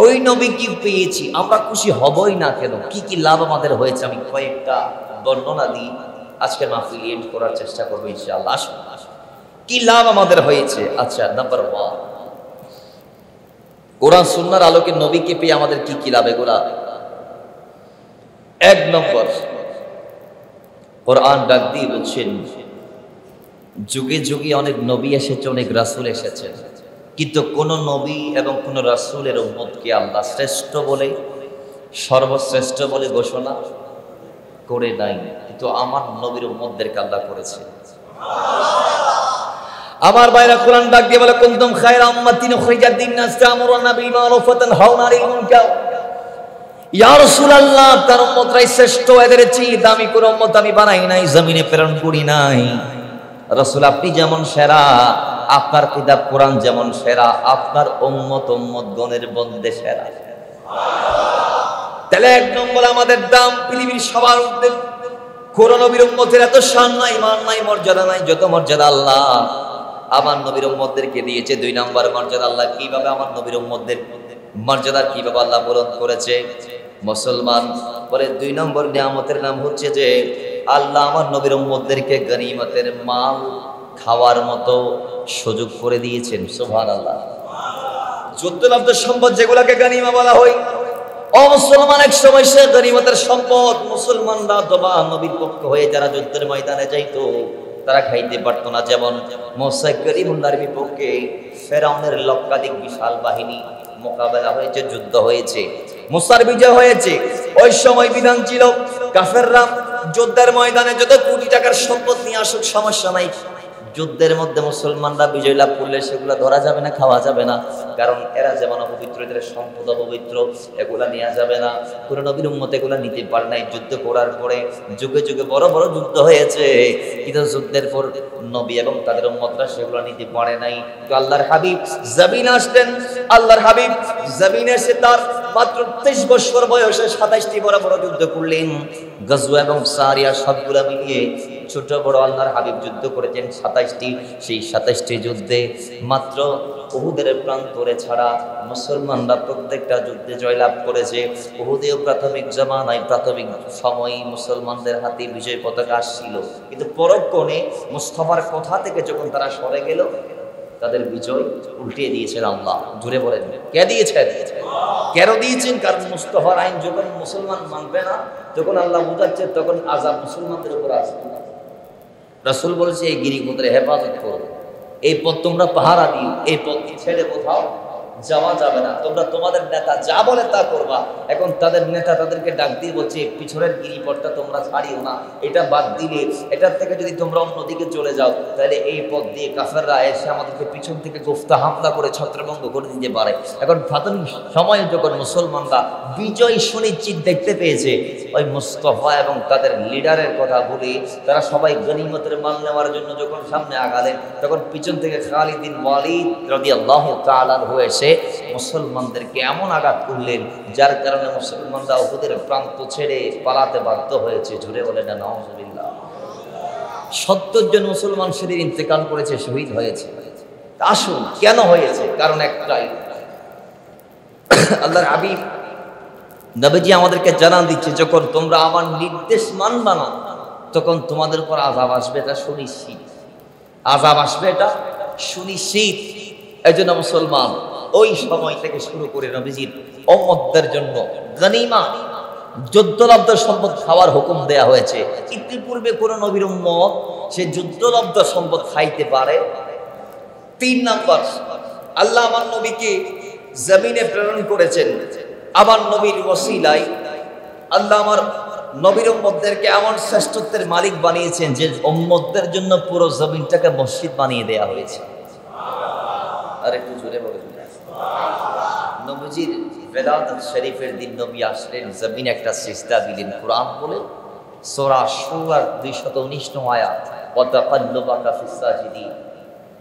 ওই নবী কি পেয়েছি, আমরা খুশি হবই না কেন? কি কি লাভ আমাদের হয়েছে আমি কয়েকটা বর্ণনা দিই, আজকের মাহফিল এন্ড করার চেষ্টা করবো ইনশাআল্লাহ। আসুন, কি লাভ আমাদের হয়েছে। আচ্ছা, নাম্বার 1, কোরআন সুন্নাহর আলোকে নবীকে পেয়ে আমাদের কি কি লাভ এগুলা। 1 নম্বর, কোরআন ডাক দিয়ে বলছেন যুগে যুগে অনেক নবী এসেছে, অনেক রাসূল এসেছেন, কিন্তু কোন নবী এবং কোন রাসূলের উম্মতকে আল্লাহ শ্রেষ্ঠ বলে, সর্বশ্রেষ্ঠ বলে ঘোষণা করে নাই, কিন্তু আমার নবীর উম্মতদেরকে আল্লাহ করেছে। আমার ভাইরা, কোরআন ডাক দিয়ে বলে কুনতুম খায়রা উম্মাতিন উখরিজাত লিন-নাস তা'মুরুনা বিল মা'রুফ ওয়া তানহাউনা আনিল মুনকার। ইয়া রাসূলুল্লাহ, তার উম্মতরাই শ্রেষ্ঠ, এদের চেয়ে দামি কোন উম্মত আমি বানাই নাই, জমিনে প্রেরণ করি নাই। রাসূল আপনি যেমন সেরা, আপনার কিতাব কোরআন যেমন সেরা, আপনার উম্মতগণের মধ্যে সেরা। তাহলে 1 নম্বর আমাদের দাম পৃথিবীর সবার মধ্যে। কোন নবীর উম্মতের এত শান নাই, মান নাই, মর্যাদা নাই যত মর্যাদা আল্লাহ আমার নবীর উম্মতদেরকে দিয়েছে। 2 নম্বর মর্যাদা আল্লাহ কিভাবে আমার নবীর উম্মতদের মর্যাদা কিভাবে আল্লাহ পূরণ করেছে। মুসলমান বলে 2 নম্বর নিয়ামতের নাম হচ্ছে যে আল্লাহ আমার নবীর উম্মতদেরকে গনিমতের মাল খাওয়ার মতো সুযোগ করে দিয়েছেন। সুবহানাল্লাহ। যুদ্ধলব্ধ সম্পদ যেগুলোকে গনিমা বলা হয়, অমুসলমান এক সময় সে গনিমতের সম্পদ মুসলমানরা অথবা নবীর পক্ষ হয়ে যারা যুদ্ধের ময়দানে যাইতো তারা খাইতে পারতো না। যেমন মুসা কালিমুল্লাহর বিপক্ষে ফেরাউনের লক্ষাধিক বিশাল বাহিনী মোকাবেলা হয়েছে, যুদ্ধ হয়েছে, মুসার বিজয় হয়েছে। ওই সময় বিধান ছিল কাফেররা যুদ্ধের ময়দানে যত কোটি টাকার সম্পদ নিয়ে আসুক সমস্যা নাই, যুদ্ধের মধ্যে মুসলমানরা বিজয় লাভ করলে সেগুলো ধরা যাবে না, খাওয়া যাবে না, কারণ এরা যেমন অপবিত্র, এদের সম্পদ অপবিত্র, এগুলা নেওয়া যাবে না। কোন নবীর উম্মত এগুলা নিতে পারে নাই। যুদ্ধ করার পরে যুগে যুগে বড় বড় যুদ্ধ হয়েছে, কিন্তু যুদ্ধের পর নবী এবং তাদের উম্মতরা সেগুলো নিতে পারে নাই। তো আল্লাহর হাবিব জমিন আসলেন, আল্লাহর হাবিব জমিনে এসে তার মাত্র 23 বছর বয়সে 27টি বড় বড় যুদ্ধ করলেন। গজওয়া এবং সারিয়া সবগুলা মিলিয়ে ছোট বড় আল্লাহর হাবিব যুদ্ধ করেছেন 27টি। সেই 27টি যুদ্ধে মাত্র উহুদের প্রান্তরে ছাড়া মুসলমানরা প্রত্যেকটা যুদ্ধে জয়লাভ করেছে। উহুদেও প্রাথমিক জামানায়, প্রাথমিক সময়ে মুসলমানদের হাতে বিজয় পতাকা আসছিল, কিন্তু পরক্ষণে মুস্তাফার কথা থেকে যখন তারা সরে গেল, তাদের বিজয় উল্টিয়ে দিয়েছেন আল্লাহ। জুড়ে বলেন, কে দিয়েছেন? কেন দিয়েছেন? কারণ মুস্তাফার আইন যখন মুসলমান মানবে না, যখন আল্লাহ বুঝাচ্ছে, তখন আযাব মুসলমানদের উপর আসবে। রাসূল বলেছে, এই গিরিপথের হেফাজত করো, এই পথ তোমরা পাহারা দিও, এই পথ ছেড়ে কোথাও যাওয়া যাবে না। তোমরা তোমাদের নেতা যা বলে তা করবা। এখন তাদের নেতা তাদেরকে ডাক দিয়ে বলছে, পিছনের গিরিপথটা তোমরা ছাড়িও না, এটা বাদ দিলে, এটার থেকে যদি তোমরা অন্যদিকে চলে যাও, তাহলে এই পথ দিয়ে কাফেররা এসে আমাদেরকে পিছন থেকে গুফতা হামলা করে ছত্রভঙ্গ করে দিতে পারে। এখন প্রাথমিক সময়ে যখন মুসলমানরা বিজয় সুনিশ্চিত দেখতে পেয়েছে, ওই মুস্তাফা এবং তাদের লিডারের কথা বলে তারা সবাই গনিমতের মাল নেওয়ার জন্য যখন সামনে আগালেন, তখন পিছন থেকে খালিদ বিন ওয়ালিদ রাদিয়াল্লাহু তাআলা হয়ে এসে মুসলমানদেরকে এমন আঘাত করলেন, যার কারণে মুসলমানরা উহুদের প্রান্ত ছেড়ে পালাতে বাধ্য হয়েছে। জুড়ে বলে না নাউজুবিল্লাহ। 70 জন মুসলমান সেদিন ইন্তেকাল করেছে, শহীদ হয়েছে। আসুন, কেন হয়েছে? কারণ একটাই, আল্লাহর হাবিব নবীজি আমাদেরকে জানান দিচ্ছে, যখন তোমরা আমার নির্দেশ মানবা না, তখন তোমাদের উপর আযাব আসবে, এটা সুনিশ্চিত। আযাব আসবে, এটা সুনিশ্চিত। এই জন্য মুসলমান ওই সময় থেকে শুরু করে নবীজির উম্মতদের জন্য গনিমা, যুদ্ধলব্ধ সম্পদ খাওয়ার হুকুম দেয়া হয়েছে। ইতিপূর্বে কোন নবীর উম্মত সে যুদ্ধলব্ধ সম্পদ খাইতে পারে? 3 নাম্বার, আল্লাহ আমার নবীকে জমিনে প্রেরণ করেছেন, আমার নবীর ওসিলায় আল্লাহ আমার নবীর উম্মতদেরকে এমন শ্রেষ্ঠত্বের মালিক বানিয়েছেন যে উম্মতদের জন্য পুরো জমিনটাকে মসজিদ বানিয়ে দেয়া হয়েছে। আর একটু জোরে বলুন। নবীজির বেলাদত শরীফের দিন নবী আসলেন, জমিনে একটা সিজদা দিলেন। কোরআন বলে সূরা শুরার 219 নং আয়াত, ওয়া তাকাল্লুবাকা ফিস সাজিদিন।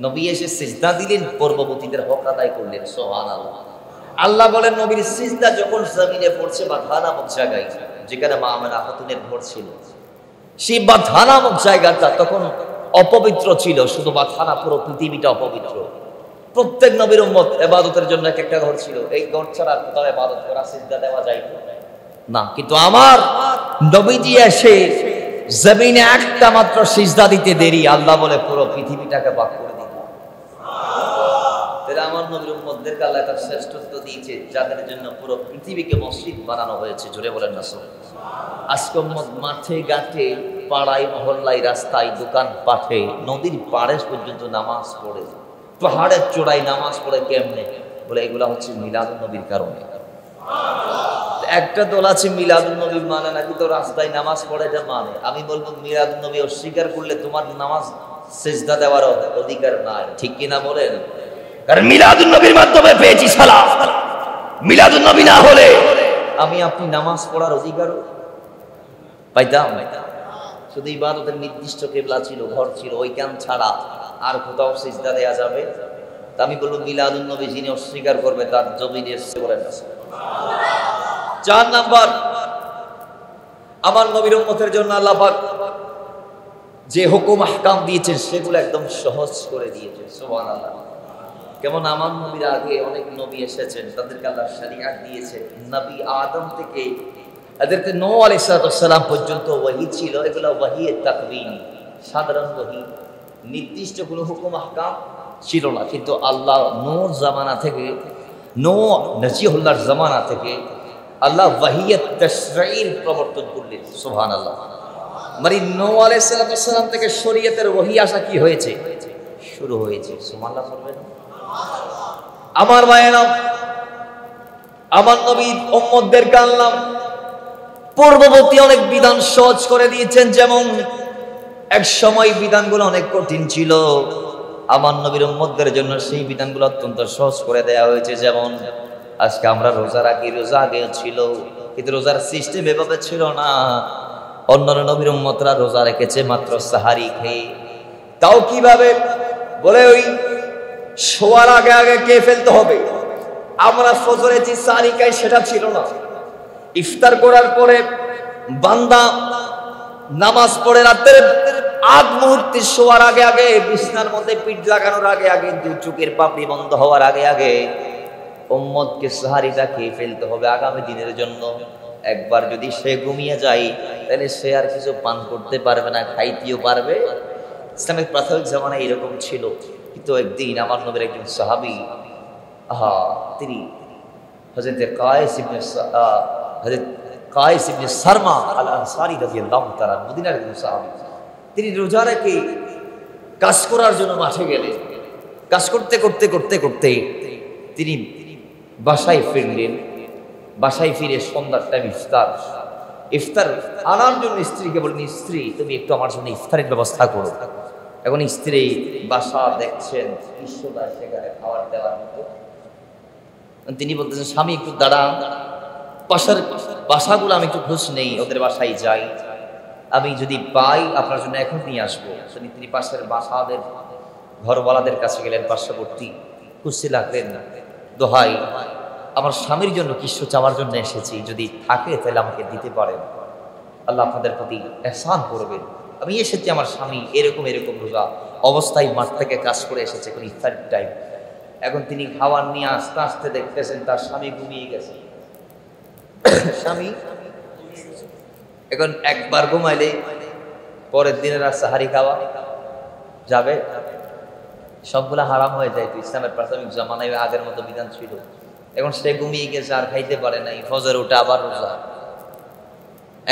নবী এসে সিজদা দিলেন, পূর্ববর্তীদের হক আদায় করলেন। সুবহানাল্লাহ। আল্লাহ বলেন, নবীর সিজদা যখন জমিনে পড়ছে বাধা নামক জায়গায়, যেখানে মা আমেনা খাতুনের ঘর ছিল, সেই বাধা নামক জায়গাটা তখন অপবিত্র ছিল। শুধু বাধা না, পুরো পৃথিবীটা অপবিত্র। প্রত্যেক নবীর উম্মত ইবাদতের জন্য একটা ঘর ছিল, এই ঘর ছাড়া কোথাও ইবাদত করা, সিজদা দেওয়া যায় না। কিন্তু আমার নবীজি এসে জমিনে একটা মাত্র সিজদা দিতে দেরি, আল্লাহ বলে পুরো পৃথিবীটাকে পাক করে দিল। তাহলে আমার নবীর উম্মতদেরকে আল্লাহ তার শ্রেষ্ঠত্ব দিয়েছে, যাদের জন্য পুরো পৃথিবীকে মসজিদ বানানো হয়েছে। জোরে বলেন না সুবহানাল্লাহ। আজকে উম্মত মাঠে ঘাটে, পাড়ায় মহল্লায়, রাস্তায়, দোকান পাঠে, নদীর পাড়ে পর্যন্ত নামাজ পড়ে, পাহাড়ের চূড়ায় নামাজ পড়ে। কেমনে? বলে এগুলা হচ্ছে মিলাদুন নবীর কারণে। একটা দল আছে মিলাদুন নবী মানে নাকি তো রাস্তায় নামাজ পড়ে, এটা মানে। আমি বলবো মিলাদুন নবী অস্বীকার করলে তোমার নামাজ সিজদা দেওয়ার অধিকার নাই। ঠিক কিনা বলেন? কারণ মিলাদুন নবীর মাধ্যমে পেয়েছি সালাম। মিলাদুন নবী না হলে আমি আপনি নামাজ পড়ার অধিকার পাইতাম না। শুধু ইবাদতের নির্দিষ্ট কিবলা ছিল, ঘর ছিল, ওইখান ছাড়া আর কোথাও সিজদা দেয়া যাবে? তা আমি বলবো মিলাদুন নবী যিনি অস্বীকার করবে তার জমিনে এসে বলেন না। 4 নাম্বার, আমার নবীর উম্মতের জন্য আল্লাহ পাক যে হুকুম আহকাম দিয়েছেন সেগুলো একদম সহজ করে দিয়েছেন। সুবহানাল্লাহ। কেমন? আমার নবীর আগে অনেক নবী এসেছেন, তাদেরকে আল্লাহ শরীয়ত দিয়েছেন। নবী আদম থেকে এদেরকে নূহ আলাইহিস সালাম পর্যন্ত ওহী ছিল। এগুলো ওহীয়ে তাকওয়িন, সাধারণ ওহী, নির্দিষ্ট কোনো হুকুম আহকাম ছিল না। কিন্তু আল্লাহ নূহ জামানা থেকে, নূহ নজিহুল্লাহর জামানা থেকে আল্লাহ ওহীয়ে তাশরীর প্রবর্তন করলেন। সুবহানাল্লাহ। মানে নূহ আলাইহিস সালাম থেকে শরীয়তের ওহী আসা কি হয়েছে? শুরু হয়েছে। সুবহানাল্লাহ বলবেন। আমার মায়েরা, আমার নবীর উম্মতদেরকে আল্লাহ পূর্ববর্তী অনেক বিধান সহজ করে দিয়েছেন। যেমন এক সময় বিধানগুলো অনেক কঠিন ছিল, আমার নবীর উম্মতদের জন্য সেই বিধানগুলো অত্যন্ত সহজ করে দেয়া হয়েছে। যেমন আজকে আমরা রোজা রাখি, রোজা আগেও ছিল, কিন্তু রোজার সিস্টেম এভাবে ছিল না। অন্যান্য নবীর উম্মতরা রোজা রেখেছে মাত্র সাহারি খেয়ে। তাও কিভাবে? বলে ওই শোয়ার আগে আগে কে ফেলতে হবে। আমরা ফজরে যে সাহারি খাই সেটা ছিল না। ইফতার করার পরে বান্দা নামাজ পড়ে রাতের আগ মুহূর্তে শোয়ার আগে আগে, বিছনার মধ্যে পিঠ লাগানোর আগে আগে, দু চোখের পাপড়ি বন্ধ হওয়ার আগে আগে উম্মতকে সাহারিটা খেয়ে ফেলতে হবে আগামী দিনের জন্য। একবার যদি সে ঘুমিয়ে যায় তাহলে সে আর কিছু পান করতে পারবে না, খাইতেও পারবে। ইসলামের প্রাথমিক জামানায় এরকম ছিল। কিন্তু একদিন আমার নবীর একজন সাহাবী, তিনি হযরত কায়েস ইবনে সারমা আল আনসারী রাদিয়াল্লাহু তাআলা, মদিনার একজন সাহাবী, তিনি রোজা রেখে কাজ করার জন্য মাঠে গেলেন। কাজ করতে করতে করতে করতে তিনি বাসায় ফিরলেন। বাসায় ফিরে সন্ধ্যার টাইম ইফতার আনার জন্য স্ত্রীকে বললেন, স্ত্রী তুমি একটু আমার জন্য ইফতারের ব্যবস্থা করো। এখন স্ত্রী বাসা দেখছেন, সেখানে খাবার দেওয়ার মতো। তিনি বলতেছেন, স্বামী একটু দাঁড়ান, পাশের বাসাগুলো আমি একটু খোঁজ নেই, ওদের বাসায় যাই, আমি যদি পাই আপনার জন্য এখন নিয়ে আসবো। তিনি পাশের বাসাদের ঘরওয়ালাদের কাছে গেলেন, পার্শ্ববর্তী খুঁজতে লাগলেন, দোহাই আমার স্বামীর জন্য কিছু চাওয়ার জন্য এসেছি, যদি থাকে তাহলে আমাকে দিতে পারেন, আল্লাহ আপনাদের প্রতি ihsan করবেন। আমি এসেছি, আমার স্বামী এরকম এরকম রোজা অবস্থায় মাঠ থেকে কাজ করে এসেছে, এখন ইফতারের টাইম। এখন তিনি খাবার নিয়ে আস্তে আস্তে দেখতেছেন তার স্বামী ঘুমিয়ে গেছে। স্বামী এখন একবার ঘুমাইলে পরের দিনের আর সাহারি খাওয়া যাবে, সবগুলা হারাম হয়ে যায়। তো ইসলামের প্রাথমিক জামানায় আগের মতো বিধান ছিল। এখন সে ঘুমিয়ে গেছে, আর খাইতে পারে নাই, ফজর উঠে আবার রোজা।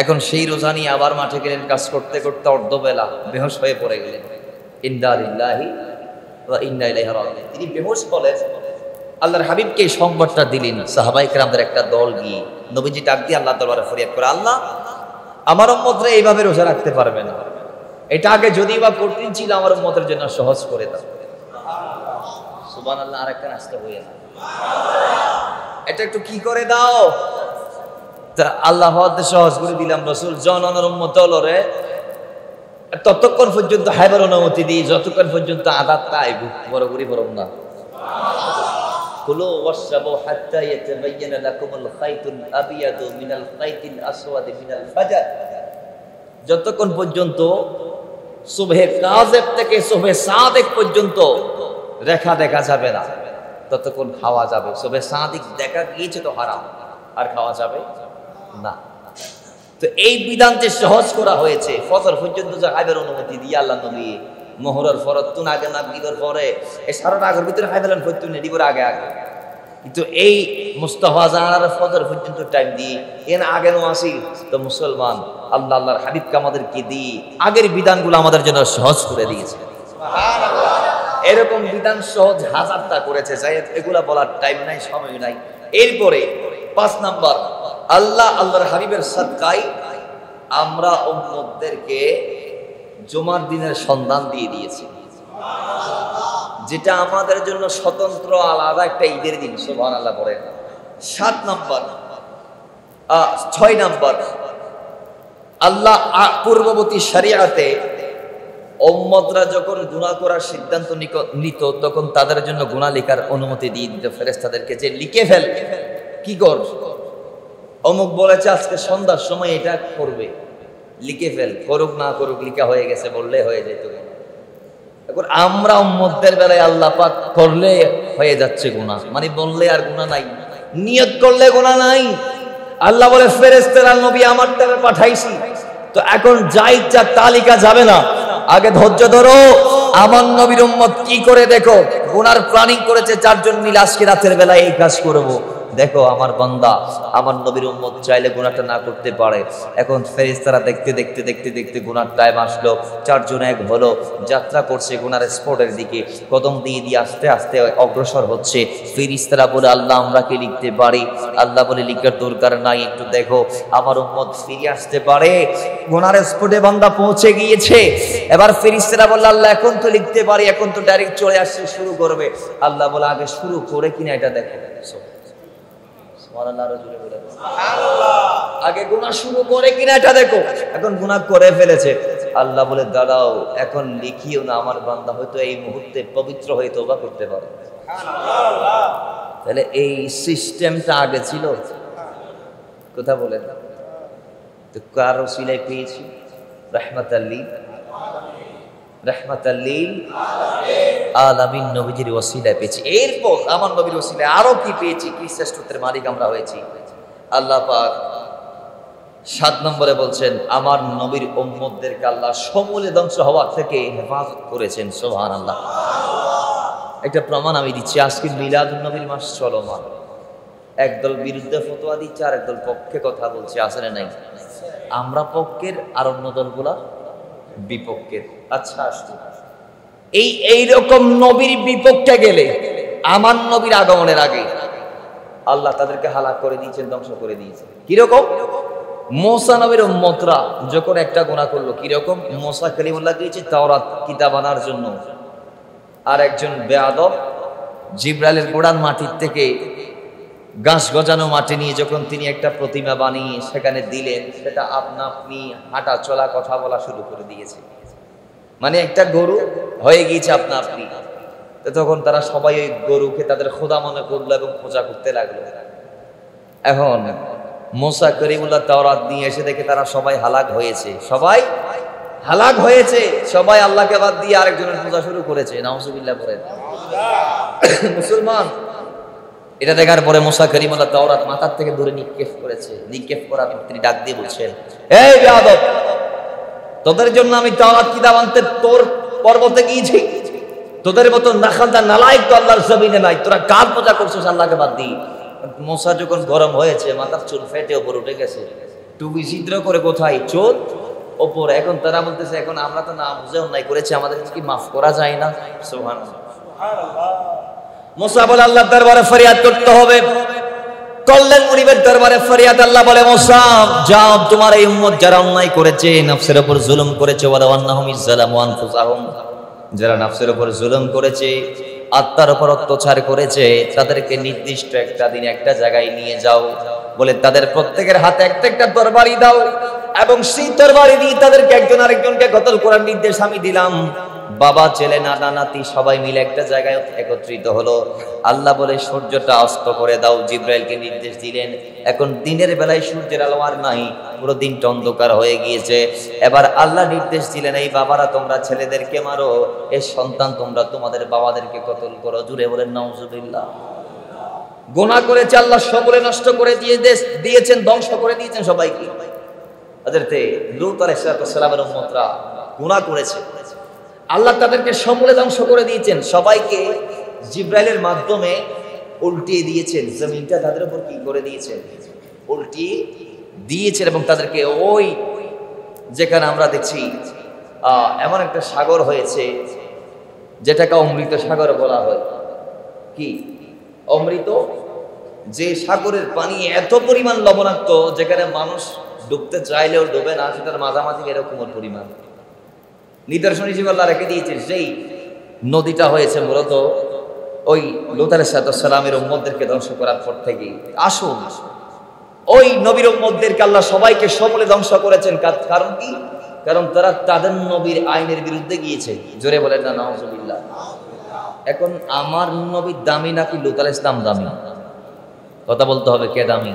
এখন সেই রোজা নিয়ে আবার মাঠে গেলেন, কাজ করতে করতে অর্ধবেলা বেহুশ হয়ে পড়ে গেলেন। ইন্না লিল্লাহি ওয়া ইন্না ইলাইহি রাজিউন। তিনি বেহুশ হলেন, আল্লাহর হাবিবকে এই সংবাদটা দিলেন। সাহাবায়ে কেরামদের একটা দল গিয়ে নবীজি ডাক দিয়ে আল্লাহর দরবারে ফরিয়াদ করে, আল্লাহ আমার উম্মতরা এইভাবে রোজা রাখতে পারবে না, এটা আগে যদি বা কঠিন ছিল আমার উম্মতের জন্য সহজ করে দাও। সুবহানাল্লাহ। আরেকটা নাস্তা হয়ে না, এটা একটু কি করে দাও। তা আল্লাহ সহজ করে দিলাম। রাসূল জননের উম্মত হলরে ততক্ষণ পর্যন্ত হাইবার অনুমতি দিই যতক্ষণ পর্যন্ত আদাত তাইব বড় করি বরং না। কুলু ওয়াশরাবু হাত্তা ইয়াতাবায়ানা লাকুমুল খাইতুল আবিয়াদু মিনাল খাইতিল আসওয়াদি মিনাল ফাজর। যতক্ষণ পর্যন্ত সুবহে কাযিব থেকে সুবহে সাদিক পর্যন্ত রেখা দেখা যাবে না ততক্ষণ খাওয়া যাবে। সুবহে সাদিক দেখা গিয়েছে তো হারাম, আর খাওয়া যাবে না। তো এই বিধান যে সহজ করা হয়েছে, ফজর পর্যন্ত যে হাইবার অনুমতি দিয়ে আল্লাহ নবী মোহরের ফরত তুন আগে না দিগর পরে এই সারা আগের ভিতরে হাইবালান করতে দিগর আগে আগে। কিন্তু এই মুস্তাফা জানার ফজর পর্যন্ত টাইম দিয়ে এর আগে নো আসি তো মুসলমান আল্লাহ আল্লাহর হাবিবকে আমাদেরকে দিয়ে আগের বিধানগুলো আমাদের জন্য সহজ করে দিয়েছে। এরকম বিধান সহজ হাজারটা করেছে, যাই এগুলা বলার টাইম নাই, সময় নাই। এরপরে 5 নাম্বার, আল্লাহ আল্লাহর হাবিবের সাদকায় আমরা উম্মতদেরকে জুমার দিনের সন্ধান দিয়ে দিয়েছি, যেটা আমাদের জন্য স্বতন্ত্র আলাদা একটা ঈদের দিন। সুবহানাল্লাহ পড়ে। 7 নাম্বার 6 নাম্বার, আল্লাহ পূর্ববর্তী শরিয়াতে উম্মতরা যখন গুনাহ করার সিদ্ধান্ত নিত তখন তাদের জন্য গুনাহ লেখার অনুমতি দিয়ে দিত ফেরেশতাদেরকে, যে লিখে ফেল, কি কর, অমুক বলেছে আজকে সন্ধ্যার সময় এটা করবে, লিখে ফেল, করুক না করুক লিখা হয়ে গেছে বললে হয়ে যেত। এখন আমরা উম্মতদের বেলায় আল্লাহ পাক করলে হয়ে যাচ্ছে গুনাহ, মানে বললে আর গুনাহ নাই, নিয়ত করলে গুনাহ নাই। আল্লাহ বলে ফেরেশতারা নবী আমার টাকা পাঠাইছি, তো এখন যা ইচ্ছা তা লিখা যাবে না, আগে ধৈর্য ধরো, আমার নবীর উম্মত কি করে দেখো। গুনার প্ল্যানিং করেছে 4 জন মিলে আজকে রাতের বেলায় এই কাজ করব, দেখো আমার বান্দা আমার নবীর উম্মত চাইলে গুনাহটা না করতে পারে। এখন ফেরেশতারা দেখতে দেখতে দেখতে দেখতে গুনার টাইম আসলো, চারজন এক হলো, যাত্রা করছে গুনার স্পটের দিকে, কদম দিয়ে দিয়ে আস্তে আস্তে অগ্রসর হচ্ছে। ফেরেশতারা বলে আল্লাহ আমরা কি লিখতে পারি? আল্লাহ বলে লিখার দরকার নাই, একটু দেখো আমার উম্মত ফিরে আসতে পারে। গুনার স্পটে বান্দা পৌঁছে গিয়েছে। এবার ফেরেশতারা বলল আল্লাহ এখন তো লিখতে পারি, এখন তো ডাইরেক্ট চলে আসছে, শুরু করবে। আল্লাহ বলে আগে শুরু করে কিনা এটা দেখো। আগে গুনাহ শুরু করে কিনা এটা দেখো। এখন গুনাহ করে ফেলেছে। আল্লাহ বলে দাঁড়াও, এখন লিখিও না, আমার বান্দা হয়তো এই মুহূর্তে পবিত্র হয়ে তওবা করতে পারে। তাহলে এই সিস্টেমটা আগে ছিল, কথা বলেন তো কার ওসিলায় পেয়েছি? রাহমাতাল লিল আলামিন নবীজির ওসিলায় পেয়েছি। এরপর আমার নবীর ওসিলায় আরো কি পেয়েছি, কি শ্রেষ্ঠত্বের মালিক আমরা হয়েছি। আল্লাহ পাক 7 নম্বরে বলছেন আমার নবীর উম্মতদেরকে আল্লাহ সমূলে ধ্বংস হওয়ার থেকে হেফাজত করেছেন। সুবহানাল্লাহ। একটা প্রমাণ আমি দিচ্ছি। আজকে মিলাদুন নবীর মাস চলমান, একদল বিরুদ্ধে ফতোয়া দিচ্ছে আর একদল পক্ষে কথা বলছে, আছে না নাই? আমরা পক্ষের আর অন্য দলগুলা বিপক্ষের। আচ্ছা আসুন, এইরকম নবীর বিপক্ষে গেলে আমার নবীর আগমনের আগে আল্লাহ তাদেরকে হালাক করে দিয়েছেন, ধ্বংস করে দিয়েছেন। কিরকম? মুসা নবীর উম্মতরা যখন একটা গুনাহ করলো, কিরকম? মুসা কালিমুল্লাহ দিয়েছে তাওরাত কিতাব আনার জন্য, আর একজন বেয়াদব জিব্রাইলের গোড়ার মাটির থেকে গাছ গজানো মাটি নিয়ে যখন তিনি একটা প্রতিমা বানিয়ে সেখানে দিলেন, সেটা আপনা আপনি হাঁটা চলা কথা বলা শুরু করে দিয়েছে। মানে একটা গরু হয়ে গিয়েছে আপনা আপনি। তো তখন তারা সবাই ওই গরুকে তাদের খোদা মনে করলো এবং পূজা করতে লাগলো। এখন মুসা করিমুল্লাহ তাওরাত নিয়ে এসে দেখে তারা সবাই হালাক হয়েছে, সবাই হালাক হয়েছে, সবাই আল্লাহকে বাদ দিয়ে আরেকজনের পূজা শুরু করেছে। নাউজুবিল্লাহ বলেন মুসলমান। এটা দেখার পরে মুসা করিমুল্লাহ তাওরাত মাথার থেকে ধরে নিক্ষেপ করেছে। নিক্ষেপ করার পর তিনি ডাক দিয়ে বলছেন, এই বেয়াদব, তোদের জন্য আমি তাওরাত কিতাব আনতে তোর পর্বতে গিয়েছি, তোদের মতো নাখালদা নালায়েক তো আল্লাহর জমিনে নাই, তোরা কার পূজা করছিস আল্লাহকে বাদ দিয়ে। মুসা যখন গরম হয়েছে, মাথার চুল ফেটে উপর উঠে গেছে, টুপি ছিদ্র করে কোথায়? চুল ওপরে। এখন তারা বলতেছে এখন আমরা তো না বুঝে অন্যায় করেছি, আমাদের কি মাফ করা যায় না? সুবহানাল্লাহ। মুসা বলে আল্লাহর দরবারে ফরিয়াদ করতে হবে, করলেন মুনিবের দরবারে ফরিয়াদ। আল্লাহ বলে মুসা যাও, তোমার এই উম্মত যারা অন্যায় করেছে, নফসের উপর জুলুম করেছে, ওয়ালা আন্নাহুম ইযলামু আনফুসাহুম, যারা নফসের উপর জুলুম করেছে, আত্মার উপর অত্যাচার করেছে, তাদেরকে নির্দিষ্ট একটা দিন একটা জায়গায় নিয়ে যাও, বলে তাদের প্রত্যেকের হাতে একটা একটা তরবারি দাও, এবং সেই তরবারি দিয়ে তাদেরকে একজন আরেকজনকে কতল করার নির্দেশ আমি দিলাম। বাবা ছেলে নানা নাতি সবাই মিলে একটা জায়গায় একত্রিত হলো। আল্লাহ বলে সূর্যটা অস্ত করে দাও, জিব্রাইলকে নির্দেশ দিলেন। এখন দিনের বেলায় সূর্যের আলো আর নাই, পুরো দিনটা অন্ধকার হয়ে গিয়েছে। এবার আল্লাহ নির্দেশ দিলেন, এই বাবারা তোমরা ছেলেদেরকে মারো, এই সন্তান তোমরা তোমাদের বাবাদেরকে কতল করো। জুড়ে বলেন নাউজুবিল্লাহ। গুনাহ করেছে আল্লাহ সকলে নষ্ট করে দিয়েছেন, ধ্বংস করে দিয়েছেন সবাইকে। হযরত লূত আলাইহিস সালামের উম্মতরা গুনাহ করেছে, আল্লাহ তাদেরকে সমূলে ধ্বংস করে দিয়েছেন, সবাইকে জিব্রাইলের মাধ্যমে উল্টিয়ে দিয়েছেন। জমিনটা তাদের উপর কি করে দিয়েছেন? উল্টিয়ে দিয়েছেন। এবং তাদেরকে ওই যেখানে আমরা দেখছি এমন একটা সাগর হয়েছে যেটাকে অমৃত সাগর বলা হয়। কি অমৃত? যে সাগরের পানি এত পরিমাণ লবণাক্ত যেখানে মানুষ ডুবতে চাইলেও ডুবে না, সেটার মাঝামাঝি এরকম পরিমাণ নিদর্শন হিসেবে আল্লাহ রেখে দিয়েছে। সেই নদীটা হয়েছে মূলত ওই লূত আলাইহিস সালামের উম্মতদেরকে ধ্বংস করার পর থেকে। আসুন, ওই নবীর উম্মতদেরকে আল্লাহ সবাইকে সমূলে ধ্বংস করেছেন। কারণ কি? কারণ তারা তাদের নবীর আইনের বিরুদ্ধে গিয়েছে। জোরে বলেন না নাউজুবিল্লাহ। এখন আমার নবীর দামি নাকি লূত আলাইহিস সালাম দামি? কথা বলতে হবে, কে দামি?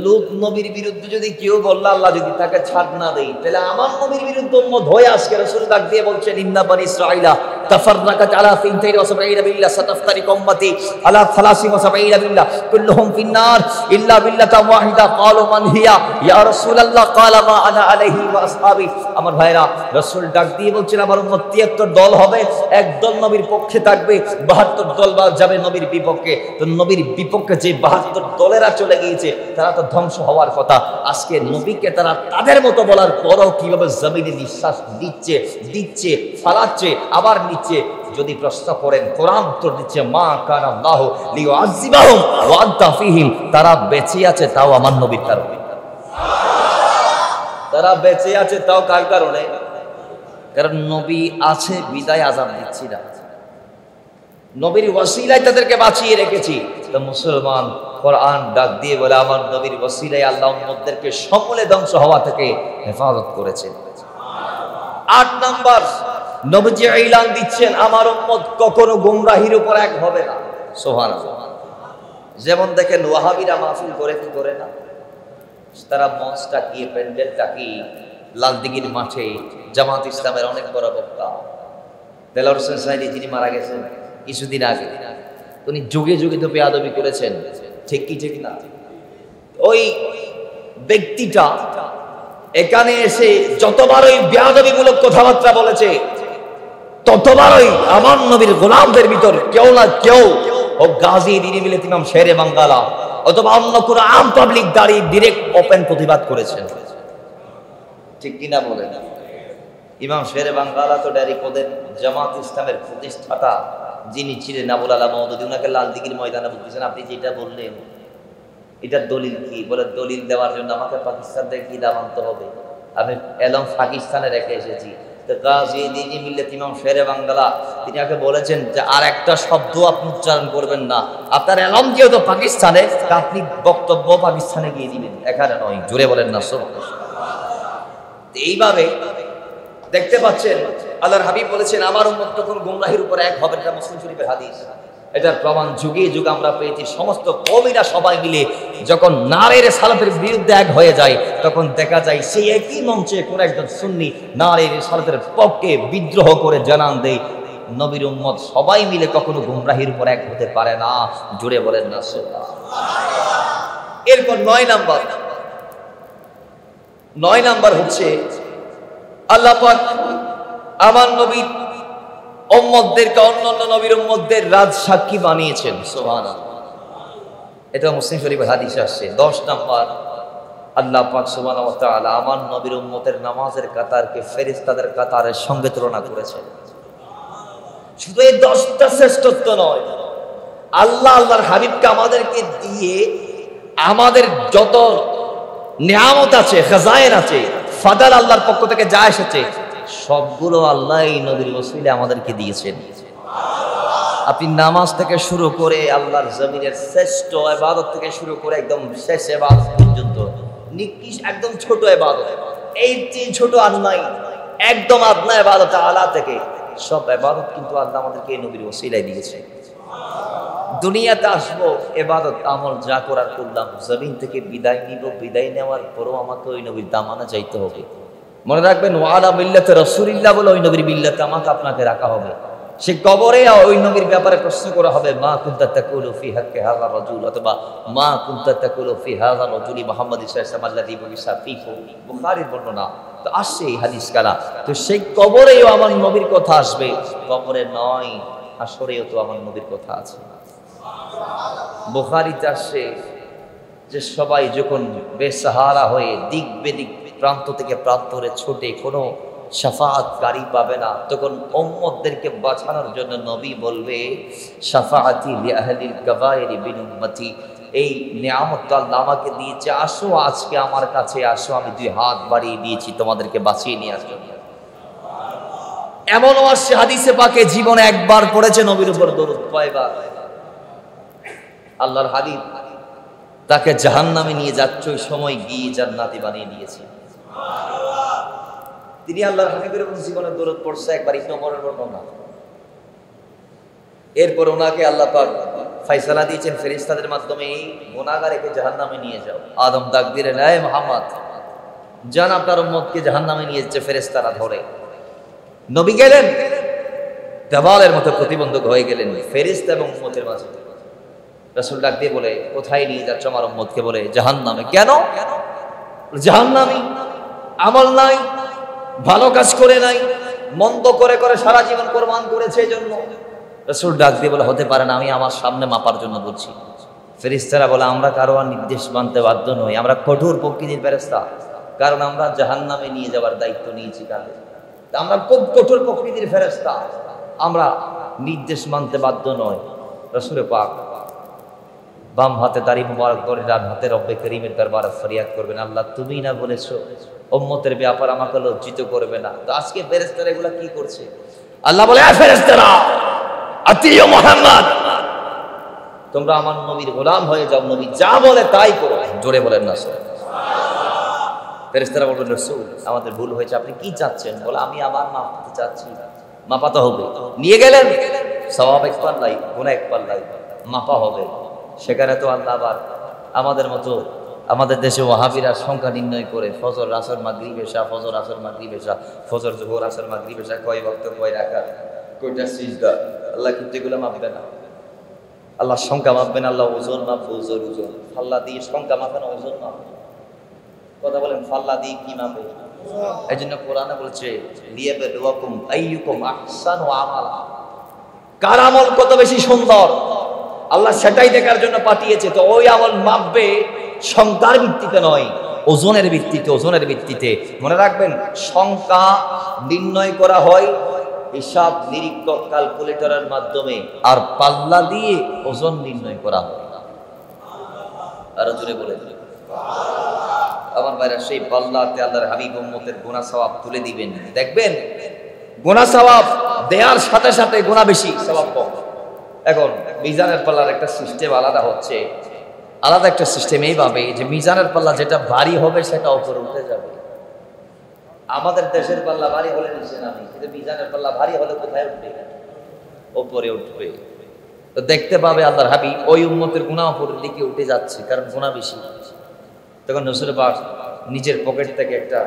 লূত নবীর বিরুদ্ধে যদি কেউ বলল, আল্লাহ যদি তাকে ছাড় না দেয়, তাহলে আমার নবীর বিরুদ্ধে উম্মত হয়ে আজকে রাসূল ডাক দিয়ে বলছেন, ইন্না বানি ইসরাঈলা তাফাররাকাত আলা 72 মিল্লাহ সাতাফতারিক উম্মতি আলা 73 মিল্লাহ কুল্লুহুম ফিন্নার ইল্লা মিল্লাতান ওয়াহিদা ক্বালু মান হিয়া ইয়া রাসূলুল্লাহ ক্বালা মা আনা আলাইহি ওয়া আসহাবি। আমার ভাইরা, রাসূল ডাক দিয়ে বলছেন আমার উম্মত 73 দল হবে, এক দল নবীর পক্ষে থাকবে, 72 দল যাবে নবীর বিপক্ষে। তো নবীর বিপক্ষে যে 72 দলেরা চলে গিয়েছে তারা তো ধ্বংস হওয়ার কথা। আজকে নবীকে তারা তাদের মতো বলার পরও কিভাবে জমিনে নিঃশ্বাস দিচ্ছে ফালাচ্ছে আবার নিচ্ছে। যদি প্রশ্ন করেন, কোরআন উত্তর দিচ্ছে মা কানা আল্লাহু লিউআযিবাহুম ওয়া আনতা ফীহিম। তারা বেঁচে আছে তাও আমার নবীর কারণে। তারা বেঁচে আছে তাও কার কারণে? কারণ নবী আছে বিদায় আযাব দিচ্ছি না, নবীর ওসিলায় তাদেরকে বাঁচিয়ে রেখেছি। তো মুসলমান কোরআন ডাক দিয়ে বলে আমার নবীর ওসিলায় আল্লাহ উম্মতদেরকে সকলে ধ্বংস হওয়া থেকে হেফাজত করেছেন। 8 নাম্বার, নবীজি এলান দিচ্ছেন আমার উম্মত কখনো গুমরাহির উপর এক হবে না। সুবহানাল্লাহ। যেমন দেখেন ওয়াহাবিরা মাহফিল করে কি করে না, তারা মঞ্চটা কি প্যান্ডেলটা কি লালদিঘির মাঠে জামাত ইসলামের অনেক বড় বক্তা দেলোয়ার হোসেন সাইদি, যিনি মারা গেছেন কিছুদিন আগে, উনি যুগে যুগে তো বেয়াদবি করেছেন, ঠিক কি ঠিক না? ওই ব্যক্তিটা এখানে এসে যতবারই বেয়াদবিমূলক কথাবার্তা বলেছে ততবারই আমার নবীর গোলামদের ভিতর কেউ না কেউ, ও গাজী দিনী মিলাত ইমাম শেরে বাঙ্গালা অথবা অন্য কোনো আম পাবলিক দাঁড়িয়ে ডিরেক্ট ওপেন প্রতিবাদ করেছেন, ঠিক কিনা বলেন? ইমাম শেরে বাঙ্গালা তো ডাইরেক্ট ওদের জামাত ইসলামের প্রতিষ্ঠাতা যিনি ছিলেন আবুল আলা মওদুদী, ওনাকে লালদিঘির ময়দানে বলতেছেন আপনি যেটা বললেন এটার দলিল কি? বলে দলিল দেওয়ার জন্য আমাকে পাকিস্তান থেকে কি দাম আনতে হবে? আমি এলম পাকিস্তানে রেখে এসেছি। তো গাজী দিনী মিল্লাত ইমাম শেরে বাঙ্গালা তিনি আগে বলেছেন যে আর একটা শব্দ আপনি উচ্চারণ করবেন না, আপনার এলম যেহেতু পাকিস্তানে আপনি বক্তব্য পাকিস্তানে গিয়ে দিবেন, এখানে নয়। জোরে বলেন না সব। এইভাবে দেখতে পাচ্ছেন আল্লাহর হাবিব বলেছেন আমার উম্মত তখন গুমরাহির উপর এক হবে। এটা মুসলিম শরীফের হাদিস। এটার প্রমাণ যুগে যুগে আমরা পেয়েছি। সমস্ত কওমিরা সবাই মিলে যখন নারের সালাতের বিরুদ্ধে এক হয়ে যায় তখন দেখা যায় সেই একই মঞ্চে কোন একজন সুন্নি নারের সালাতের পক্ষে বিদ্রোহ করে জানান দেয় নবীর উম্মত সবাই মিলে কখনো গুমরাহির উপর এক হতে পারে না। জুড়ে বলেন না সুবহানাল্লাহ। এরপর 9 নাম্বার হচ্ছে আল্লাহ পাক আমার নবীর উম্মতদেরকে অন্যান্য নবীর উম্মতদের রাজ সাক্ষী বানিয়েছেন। সুবহানাল্লাহ। এটা মুসলিম শরীফের হাদিসে আসছে। 10 নাম্বার, আল্লাহ পাক সুবহানাহু ওয়া তাআলা আমার নবীর উম্মতের নামাজের কাতারকে ফেরেশতাদের কাতারের সঙ্গে তুলনা করেছেন। শুধু এই 10টা শ্রেষ্ঠত্ব নয়, আল্লাহর হাবিবকে আমাদেরকে দিয়ে আমাদের যত নিয়ামত আছে, খাজায়েন আছে, ফাদাল আল্লাহর পক্ষ থেকে যা এসেছে সবগুলো আল্লাহ এই নবীর ওসিলে আমাদেরকে দিয়েছেন। আপনি নামাজ থেকে শুরু করে আল্লাহর জমিনের শ্রেষ্ঠ ইবাদত থেকে শুরু করে একদম শেষ ইবাদত পর্যন্ত নিকৃষ্ট একদম ছোট ইবাদত, এই তিন ছোট আর নাই, একদম আদনা ইবাদত আলা থেকে সব ইবাদত কিন্তু আল্লাহ আমাদেরকে এই নবীর ওসিলায় দিয়েছে। দুনিয়াতে আসবো, ইবাদত আমল যা করার করলাম, জমিন থেকে বিদায় নিব, বিদায় নেওয়ার পরও আমাকে ওই নবীর দামানা চাইতে হবে। মনে রাখবেন ওয়ালা মিল্লাতে রাসূলিল্লাহ বলে ওই নবীর মিল্লাতে আমাকে আপনাকে রাখা হবে। সে কবরে ওই নবীর ব্যাপারে প্রশ্ন করা হবে মা কুনতা তাকুলু ফি হাক্কি হাযা রাজুল, অথবা মা কুনতা তাকুলু ফি হাযা রাজুলি মুহাম্মদ সাল্লাল্লাহু আলাইহি ওয়াসাল্লাম আল্লাযী বুইসা ফীকুম। বুখারীর বর্ণনা তো আসছে এই হাদিস কালা। তো সেই কবরেও আমার নবীর কথা আসবে, কবরে নয় হাসরেও তো আমার নবীর কথা আছে। বুখারীতে আসছে যে সবাই যখন বেসাহারা হয়ে দিক বেদিক প্রান্ত থেকে প্রান্তরে ছোটে, কোনো শাফাআতকারী পাবে না, তখন উম্মতদেরকে বাঁচানোর জন্য নবী বলবে শাফাআতি লিআহলিল কাবায়রি বিন উম্মতি, এই নিয়ামত আল্লাহ আমাকে দিয়েছে, আসো আজকে আমার কাছে আসো, আমি 2 হাত বাড়িয়ে দিয়েছি তোমাদেরকে বাঁচিয়ে নিয়ে আসার জন্য। এমনও আসছে হাদিসে পাকে জীবনে একবার পড়েছে নবীর উপর দরুদ, কয়বার? আল্লাহর হাবিব তাকে জাহান্নামে নিয়ে যাচ্ছে, ওই সময় গিয়ে জান্নাতি বানিয়ে দিয়েছে। তিনি আল্লাহর হাবিবের উপর জীবনে দরুদ পড়ছে একবার, ইবনে ওমরের বর্ণনা। এরপর ওনাকে আল্লাহ পাক ফয়সালা দিয়েছেন ফেরেশতাদের মাধ্যমে, এই গুনাহগারকে জাহান্নামে নিয়ে যাও। আদম ডাক দিলেন হে মুহাম্মদ যান, আপনার উম্মতকে জাহান্নামে নিয়ে যাচ্ছে ফেরেশতারা ধরে। নবী গেলেন, দেওয়ালের মতো প্রতিবন্ধক হয়ে গেলেন ফেরেশতা এবং উম্মতের মাঝে। রাসূল ডাক দিয়ে বলে, কোথায় নিয়ে যাচ্ছ আমার উম্মতকে? বলে, জাহান্নামে। কেন? জাহান্নামী, আমল নাই, ভালো কাজ করে নাই, মন্দ করে করে সারা জীবন কোরবান করেছে। এই জন্য রাসূল ডাক দিয়ে বলে, হতে পারে না, আমি আমার সামনে মাপার জন্য বলছি। ফেরেশতারা বলে, আমরা কারো আর নির্দেশ মানতে বাধ্য নই, আমরা কঠোর প্রকৃতির ফেরেশতা, কারণ আমরা জাহান্নামে নিয়ে যাওয়ার দায়িত্ব নিয়েছি কালে। আমরা খুব কঠোর প্রকৃতির ফেরেশতা, আমরা নির্দেশ মানতে বাধ্য নয়। রাসূল পাক বাম হাতে দাড়ি মুবারক ধরে ডান হাতে রব্বে করিমের দরবারে ফরিয়াদ করবেন, আল্লাহ তুমি না বলেছো উম্মতের ব্যাপার আমাকে লজ্জিত করবে না। তো আজকে ফেরেশতারা এগুলা কি করছে? আল্লাহ বলে, ফেরেশতারা আতিয়ু মুহাম্মদ, তোমরা আমার নবীর গোলাম হয়ে যাও, নবী যা বলে তাই করো। জোরে বলেন না সুবহানাল্লাহ। ফেরেশতারা বললেন, রাসূল আমাদের ভুল হয়েছে, আপনি কি চাচ্ছেন? বলে, আমি আমার মাপতে চাচ্ছি। মাপাতে হবে। নিয়ে গেলেন, সওয়াব এক পাল্লাই, গুনাহ এক পাল্লাই, মাপা হবে। সেখানে তো আল্লাহ আবার আমাদের মতো আমাদের দেশে ওয়াহাবিরা সংখ্যা নির্ণয় করে ফজর আসর মাগরিব এশা, ফজর আসর মাগরিব এশা, ফজর যোহর আসর মাগরিব এশা, কয় ওয়াক্ত কয় রাকাত, কয়টা সিজদা, আল্লাহ কিন্তু এগুলো মাপবে না। আল্লাহ সংখ্যা মাপবেন, আল্লাহ ওজন মাপবে, ওজন ফাল্লা দিয়ে সংখ্যা মাপে না, ওজন মাপবে। কথা বলেন, ফাল্লা দিয়ে কি মাপে? এই জন্য কোরআনে বলছে, লিয়াবলুয়াকুম আইয়ুকুম আহসানু আমালা, কার আমল কত বেশি সুন্দর আল্লাহ সেটাই দেখার জন্য পাঠিয়েছে। তো ওই আমল মাপবে সংখ্যার ভিত্তিতে নয়, ওজনের ভিত্তিতে। ওজনের ভিত্তিতে মনে রাখবেন, সংখ্যা নির্ণয় করা হয় হিসাব নিরীক্ষক ক্যালকুলেটরের মাধ্যমে, আর পাল্লা দিয়ে ওজন নির্ণয় করা হয়। আরো জোরে বলে দিন আমার ভাইরা, সেই পাল্লাতে আল্লাহর হাবিব উম্মতের গুনাহ সওয়াব তুলে দিবেন। দেখবেন গুনাহ সওয়াব দেওয়ার সাথে সাথে গুনাহ বেশি, সওয়াব কম। এখন মিজানের পাল্লার একটা সিস্টেম আলাদা হচ্ছে, আলাদা একটা সিস্টেম এইভাবে যে মিজানের পাল্লা যেটা ভারী হবে সেটা উপরে উঠে যাবে। আমাদের দেশের পাল্লা ভারী হলে নিচে নামে, কিন্তু মিজানের পাল্লা ভারী হলে কোথায় উঠবে? উপরে উঠবে। তো দেখতে পাবে আল্লাহর হাবিব ওই উম্মতের গুনাহ উপরের দিকে উঠে যাচ্ছে, কারণ গুনাহ বেশি। তখন রাসূল পাক নিজের পকেট থেকে একটা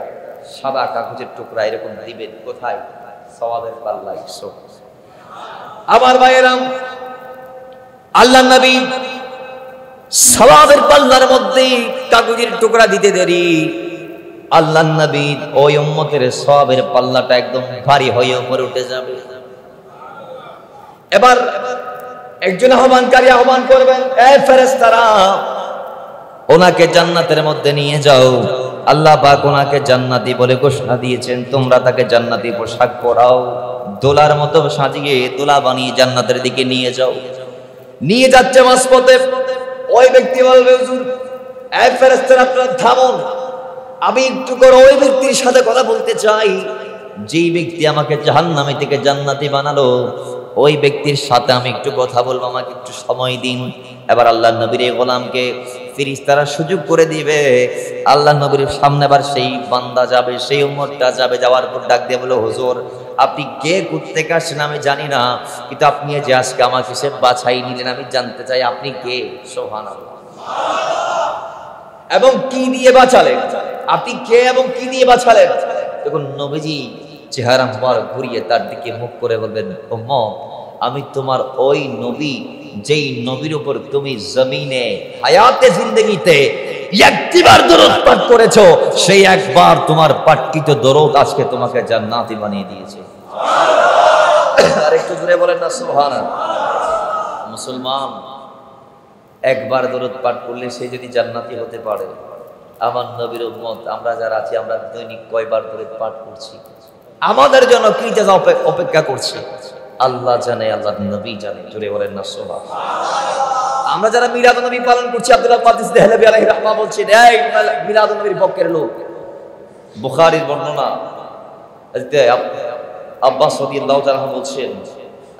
সাদা কাগজের টুকরা এরকম দিবেন, কোথায়? সওয়াবের পাল্লায়। আমার ভাইয়েরা, আল্লাহ নবী সওয়াবের পাল্লার মধ্যে কাগজের টুকরা দিতে দেরি, আল্লাহ নবী ওই উম্মতের সওয়াবের পাল্লাটা একদম ভারী হয়ে উপরে উঠে যাবে। এবার একজন আহ্বানকারী আহ্বান করবেন, এ ফেরেশতারা ওনাকে জান্নাতের মধ্যে নিয়ে যাও। আল্লাহ পাক ওনাকে জান্নাতি বলে ঘোষণা দিয়েছেন, তোমরা তাকে জান্নাতি পোশাক পরাও, দোলার মতো সাজিয়ে দোলা বানিয়ে জান্নাতের দিকে নিয়ে যাও। নিয়ে যাচ্ছে মাঝপথে ওই ব্যক্তি বলবে, হুজুর এই ফেরেশতারা আপনারা থামুন, আমি একটু করে ওই ব্যক্তির সাথে কথা বলতে চাই যেই ব্যক্তি আমাকে জাহান্নামে থেকে জান্নাতি বানালো, ওই ব্যক্তির সাথে আমি একটু কথা বলবো, আমাকে একটু সময় দিন। এবার আল্লাহ নবীর এই গোলামকে ফেরেশতারা সুযোগ করে দিবে। আল্লাহ নবীর সামনে আবার সেই বান্দা যাবে, সেই উম্মতটা যাবে। যাওয়ার পর ডাক দিয়ে বলো, হুজুর আপনি কে কোত্থেকে আসছেন আমি জানি না, কিন্তু আপনি যে আজকে আমাকে সে বাছাই নিলেন, আমি জানতে চাই আপনি কে। সুবহানাল্লাহ। এবং কি দিয়ে বাঁচালেন? আপনি কে এবং কি দিয়ে বাঁচালেন? তখন নবীজি চেহারা মুবারক ঘুরিয়ে তার দিকে মুখ করে বলবেন, উম্মত আমি তোমার ওই নবী যেই নবীর উপর তুমি জমিনে হায়াতে জিন্দেগিতে একবার দরুদ পাঠ করেছো, সেই একবার তোমার পাঠকৃত দরুদ আজকে তোমাকে জান্নাতি বানিয়ে দিয়েছে। আর একটু জোরে বলেন না সুবহানাল্লাহ। মুসলমান একবার দরুদ পাঠ করলে সে যদি জান্নাতি হতে পারে, আমার নবীর উম্মত আমরা যারা আছি, আমরা দৈনিক কয়বার দরুদ পাঠ করছি? আমাদের জন্য কি যা অপেক্ষা করছে আল্লাহ জানে, আল্লাহ নবী জানে। জোরে বলেন না সুবহানাল্লাহ। আমরা যারা মিলাদুন নবী পালন করছি, আব্দুল্লাহ কাদিস দেহলভী আলাইহির রাহমাহ বলছেন, এই মিলাদুন নবীর পক্ষের লোক। বুখারীর বর্ণনা, আব্বাস রাদিয়াল্লাহু তাআলা বলছেন,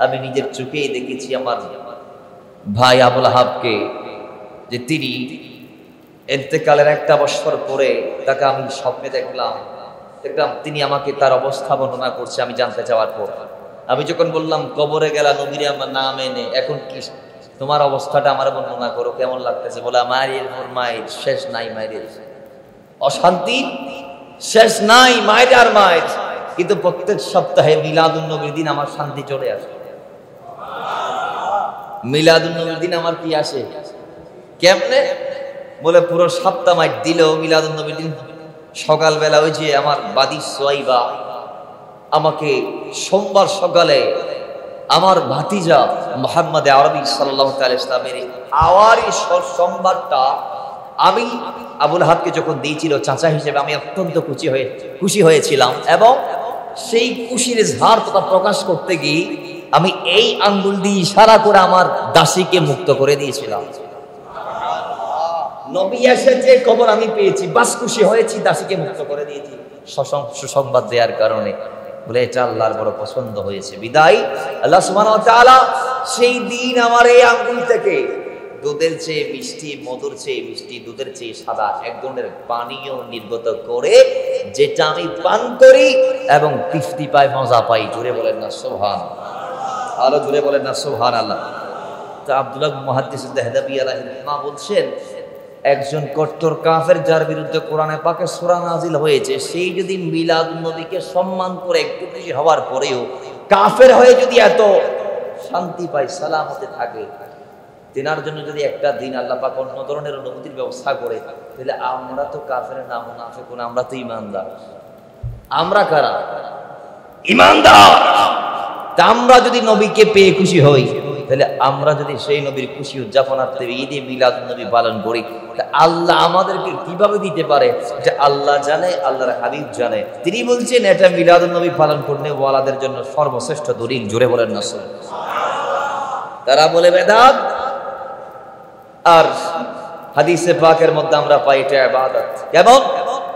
আমি নিজের চোখেই দেখেছি আমার ভাই আবুল আহাবকে, যে তিনি ইন্তেকালের একটা বছর পরে তাকে আমি স্বপ্নে দেখলাম তিনি আমাকে তার অবস্থা বর্ণনা করছে। আমি জানতে চাওয়ার পর আমি যখন বললাম, কবরে গেলা নবীরে আমার নাম এনে, এখন কি তোমার অবস্থাটা আমার বর্ণনা করো, কেমন লাগতেছে? বলে, মায়ের পর মায়ের শেষ নাই, মায়ের অশান্তি শেষ নাই, মায়ের আর মায়ের। কিন্তু প্রত্যেক সপ্তাহে মিলাদুন নবীর দিন আমার শান্তি চলে আসে। মিলাদুন নবীর দিন আমার কি আসে? কেমনে? বলে পুরো সপ্তাহ মাইট দিলেও মিলাদুন নবীর দিন সকালবেলা ওই যে আমার বাদী সোয়াইবা আমাকে সোমবার সকালে আমার ভাতিজা মুহাম্মদ আরবি সাল্লাল্লাহু আলাইহি ইসলামের আওয়ারি সোমবারটা আমি আবুল হাতকে যখন দিয়েছিল চাচা হিসেবে, আমি অত্যন্ত খুশি হয়েছিলাম এবং সেই খুশির ঝাড় তথা প্রকাশ করতে গিয়ে আমি এই আঙ্গুল দিয়ে ইশারা করে আমার দাসীকে মুক্ত করে দিয়েছিলাম। নবী এসেছে খবর আমি পেয়েছি, বাস খুশি হয়েছি, দাসীকে মুক্ত করে দিয়েছি সুসংবাদ দেওয়ার কারণে। বলে এটা আল্লাহর বড় পছন্দ হয়েছে, বিদায় আল্লাহ সুবহানাহু ওয়া তাআলা সেই দিন আমার এই আঙ্গুল থেকে দুধের চেয়ে মিষ্টি, মধুর চেয়ে মিষ্টি, দুধের চেয়ে সাদা এক ধরনের পানীয় নির্গত করে যেটা আমি পান করি এবং তৃপ্তি পাই, মজা পাই। জুড়ে বলেন না সুবহানাল্লাহ, আরো জুড়ে বলেন না সুবহানাল্লাহ। তো আব্দুল্লাহ মুহাদ্দিস আল-দাহদাবী রাহিমাহুল্লাহ বলছেন, একজন কট্টর কাফের যার বিরুদ্ধে কোরআনে পাকে সূরা নাজিল হয়েছে, সেই যদি মিলাদুন নবীকে সম্মান করে একটু খুশি হওয়ার পরেও কাফের হয়ে যদি এত শান্তি পায়, সালামতে থাকে, তেনার জন্য যদি একটা দিন আল্লাহ পাক অন্য ধরনের অনুভূতির ব্যবস্থা করে, তাহলে আমরা তো কাফের না মুনাফিকুন, আমরা তো ঈমানদার। আমরা কারা? ঈমানদার। তা আমরা যদি নবীকে পেয়ে খুশি হই, তাহলে আমরা যদি সেই নবীর খুশি উদযাপনার্থে ঈদে মিলাদুন নবী পালন করি, আল্লাহ আমাদেরকে কিভাবে দিতে পারে এটা আল্লাহ জানে, আল্লাহর হাবিব জানে। তিনি বলছেন এটা মিলাদুন নবী পালন করলে ওয়ালাদের জন্য সর্বশ্রেষ্ঠ দলিল। জোরে বলেন না সুবহানাল্লাহ। তারা বলে বেদাত, আর হাদিসে পাকের মধ্যে আমরা পাই এটা ইবাদত। কেমন?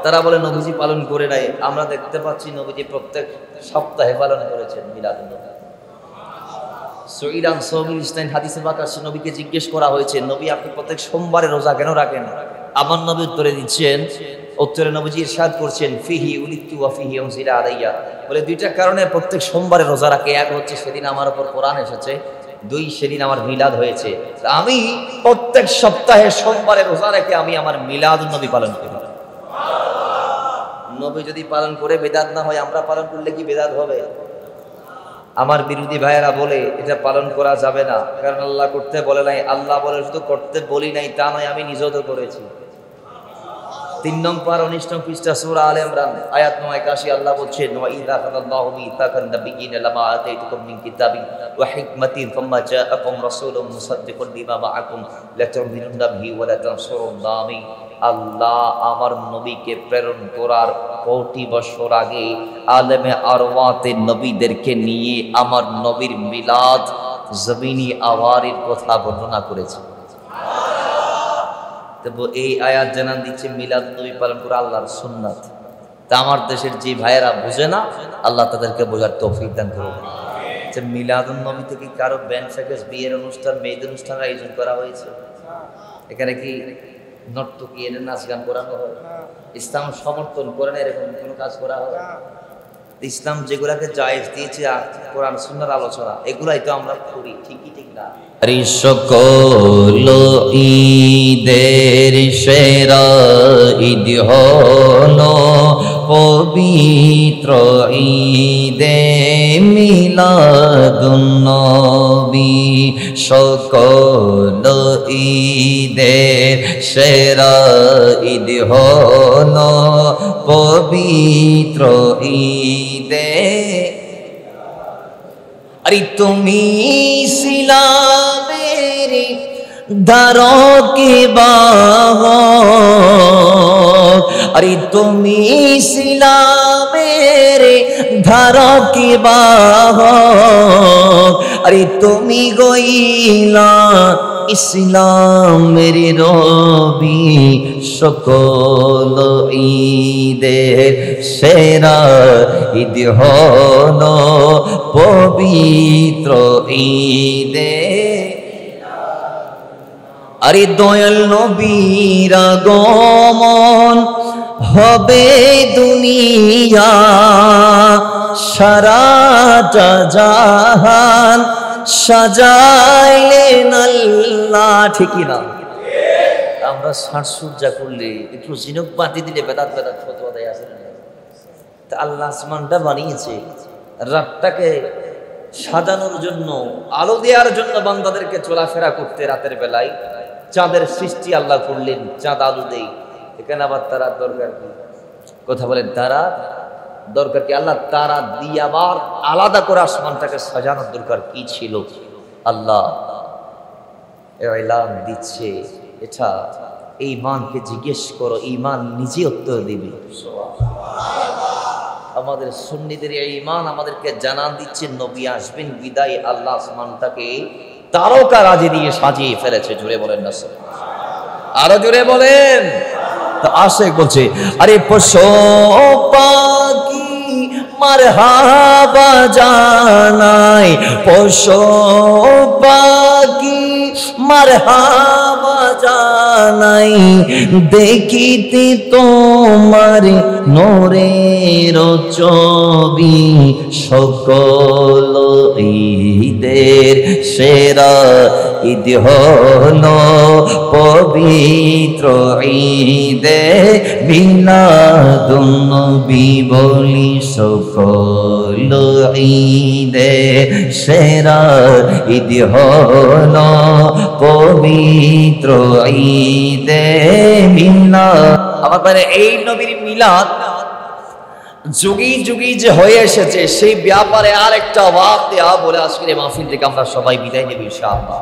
তারা বলে নবীজি পালন করে নাই, আমরা দেখতে পাচ্ছি নবীজি প্রত্যেক সপ্তাহে পালন করেছেন মিলাদুন নবী। সুইলান সৌমিল ইসলাম হাদিসে পাক আছে, নবীকে জিজ্ঞেস করা হয়েছে, নবী আপনি প্রত্যেক সোমবারে রোজা কেন রাখেন? আমার নবী উত্তরে দিচ্ছেন, উত্তরে নবীজি ইরশাদ করছেন, ফিহি উলিতু ওয়া ফিহি উনজিলা আলাইয়া। বলে দুইটা কারণে প্রত্যেক সোমবারে রোজা রাখে। এক হচ্ছে সেদিন আমার উপর কোরআন এসেছে, দুই সেদিন আমার মিলাদ হয়েছে। আমি প্রত্যেক সপ্তাহে সোমবারে রোজা রেখে আমি আমার মিলাদুন নবী পালন করি। নবী যদি পালন করে বেদাত না হয়, আমরা পালন করলে কি বেদাত হবে? আমার বিরোধী ভাইয়েরা বলে এটা পালন করা যাবে না, কারণ আল্লাহ করতে বলে নাই। আল্লাহ বলে শুধু করতে বলি নাই তা নয়, আমি নিজেও তো করেছি। 3 নং পারা 19 নং পৃষ্ঠা সূরা আলে ইমরান আয়াত 81 আল্লাহ বলছেন, ওয়া ইযা আখাযাল্লাহু মিসাকান নাবিয়্যিনা লামা আতাইতুকুম মিন কিতাবিন ওয়া হিকমাতিন সুম্মা জাআকুম রাসূলুম মুসাদ্দিকুন লিমা মাআকুম লাতু'মিনুন্না বিহি ওয়া লাতানসুরুন্নাহি। আল্লাহ আমার নবীকে প্রেরণ করার কোটি বছর আগে আলেমে আরওয়াতের নবীদেরকে নিয়ে আমার নবীর মিলাদ জমিনি আওয়ারির কথা বর্ণনা করেছে। তবে এই আয়াত জানান দিচ্ছে মিলাদ নবী পালন করা আল্লাহর সুন্নাত। তা আমার দেশের যে ভাইয়েরা বুঝে না, আল্লাহ তাদেরকে বোঝার তৌফিক দান করুন। যে মিলাদুন নবী থেকে কারো ব্যান্ড প্যাকেজ, বিয়ের অনুষ্ঠান, মেয়েদের অনুষ্ঠানের আয়োজন করা হয়েছে? এখানে কি নর্তকী এনে নাচ গান করানো হয়? ইসলাম সমর্থন করে না এরকম কোনো কাজ করা হয়? ইসলাম যেগুলাকে জায়েজ দিয়েছে, কোরআন সুন্নাহর আলোচনা, এগুলাই তো আমরা করি, ঠিকই ঠিক না? সকল ঈদের সেরা ঈদ হলো পবিত্র ঈদে মিলাদুন নবী। সকল ঈদের সেরা ঈদ হলো পবিত্র ঈদে। আরে তুমি ইসলামের ধারকে বাহক, আরে তুমি ইসলামের ধারকে বাহক, আরে তুমি গইলা ইসলামের রবি। সকল ঈদের সেরা ঈদ হলো পবিত্র ঈদে। আরে দয়াল নবীর আগমন হবে দুনিয়া, সারাটা জাহান সাজাইলেন আল্লাহ। ঠিকই না? আমরা সাজসজ্জা করলে একটু ঝিনুক বাতি দিলে বেদাত বেদাত ফতোয়া দেয় আছে না? আল্লাহ আসমানটা বানিয়েছে রাতটাকে সাজানোর জন্য, আলো দেওয়ার জন্য, বান্দাদেরকে চলাফেরা করতে রাতের বেলায় চাঁদের সৃষ্টি আল্লাহ করলেন। চাঁদ আলো দেই, এখানে আবার তারার দরকার কি? কথা বলেন, তারা দরকার কি? আল্লাহ তারা দিয়ে আবার আলাদা করে আসমানটাকে সাজানোর দরকার কি ছিল? আল্লাহ এলান দিচ্ছে, এটা এই ইমানকে জিজ্ঞেস করো, ইমান নিজে উত্তর দিবে। আমাদের সুন্নিদের এই ইমান আমাদেরকে জানান দিচ্ছে নবী আসবেন বিদায় আল্লাহ আসমানটাকে তারকা রাজি দিয়ে সাজিয়ে ফেলেছে। জোরে বলেন না, আরো জোরে বলেন। তো আশেক বলছে, আরে পশু পাখি মারহাবা জানাই, পশু পাখি মারহাবা জানাই, দেখিতে তোমার নূরের ছবি, সকল ঈদের সেরা ঈদ হলো পবিত্র ঈদে মিলাদুন নবী বলি, সকল ঈদে সেরা ঈদ হলো পবিত্র ঈদে মিলাদ। আমার মানে এই নবীর মিলাদ যুগী যুগী যে হয়ে এসেছে, সেই ব্যাপারে আর একটা ওয়াকিয়া বলে আজকের এই মাহফিল থেকে আমরা সবাই বিদায় নেব ইনশাআল্লাহ।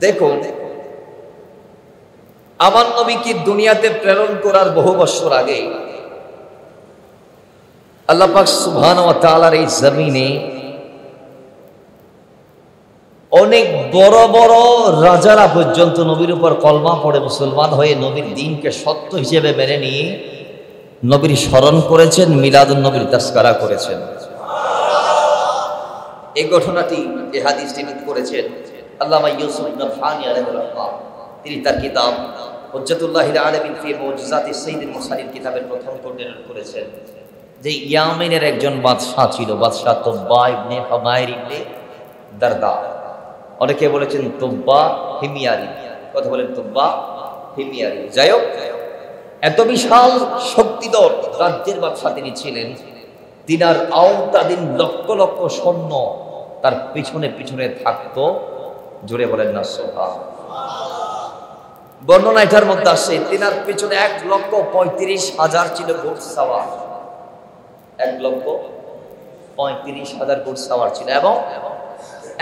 দেখুন, আমার নবীকে দুনিয়াতে প্রেরণ করার বহু বছর আগে আল্লাহ পাক সুবহানাহু ওয়া তাআলার এই জমিনে অনেক বড় বড় রাজারা পর্যন্ত নবীর উপর কলমা পড়ে মুসলমান হয়ে নবীর দ্বীনকে সত্য হিসেবে মেনে নিয়ে নবীর স্মরণ করেছেন, মিলাদুন নবীর তাসকারা করেছেন। এই ঘটনাটি এই হাদিসটি করেছেন আল্লামা ইউসুফ ইবনে ফানি আলাইহির রাহমাত। তিনি তার কিতাব হুজ্জাতুল্লাহিল আলামিন ফি মুজিজাতিস সাইয়্যিদুল মুরসালিন কিতাবের প্রথম খণ্ডে করেছেন যে ইয়ামেনের একজন বাদশা ছিল, বাদশা তুব্বা ইবনে হুমায়র ইবনে দারদা। অনেকে বলেছেন তুব্বা হিমিয়ারি, কথা বলেন তুব্বা হিমিয়ারি। যাই হোক, এত বিশাল শক্তিধর রাজ্যের বাদশা তিনি ছিলেন। তিনার আওতাধীন লক্ষ লক্ষ সৈন্য তার পিছনে পিছনে থাকতো। জোরে বলেন না সুবহানাল্লাহ। বর্ণনা এটার মধ্যে আসে, তিনার পিছনে 1,35,000 ছিল ঘোড়সাওয়ার, 1,35,000 ঘোড়সাওয়ার ছিল, এবং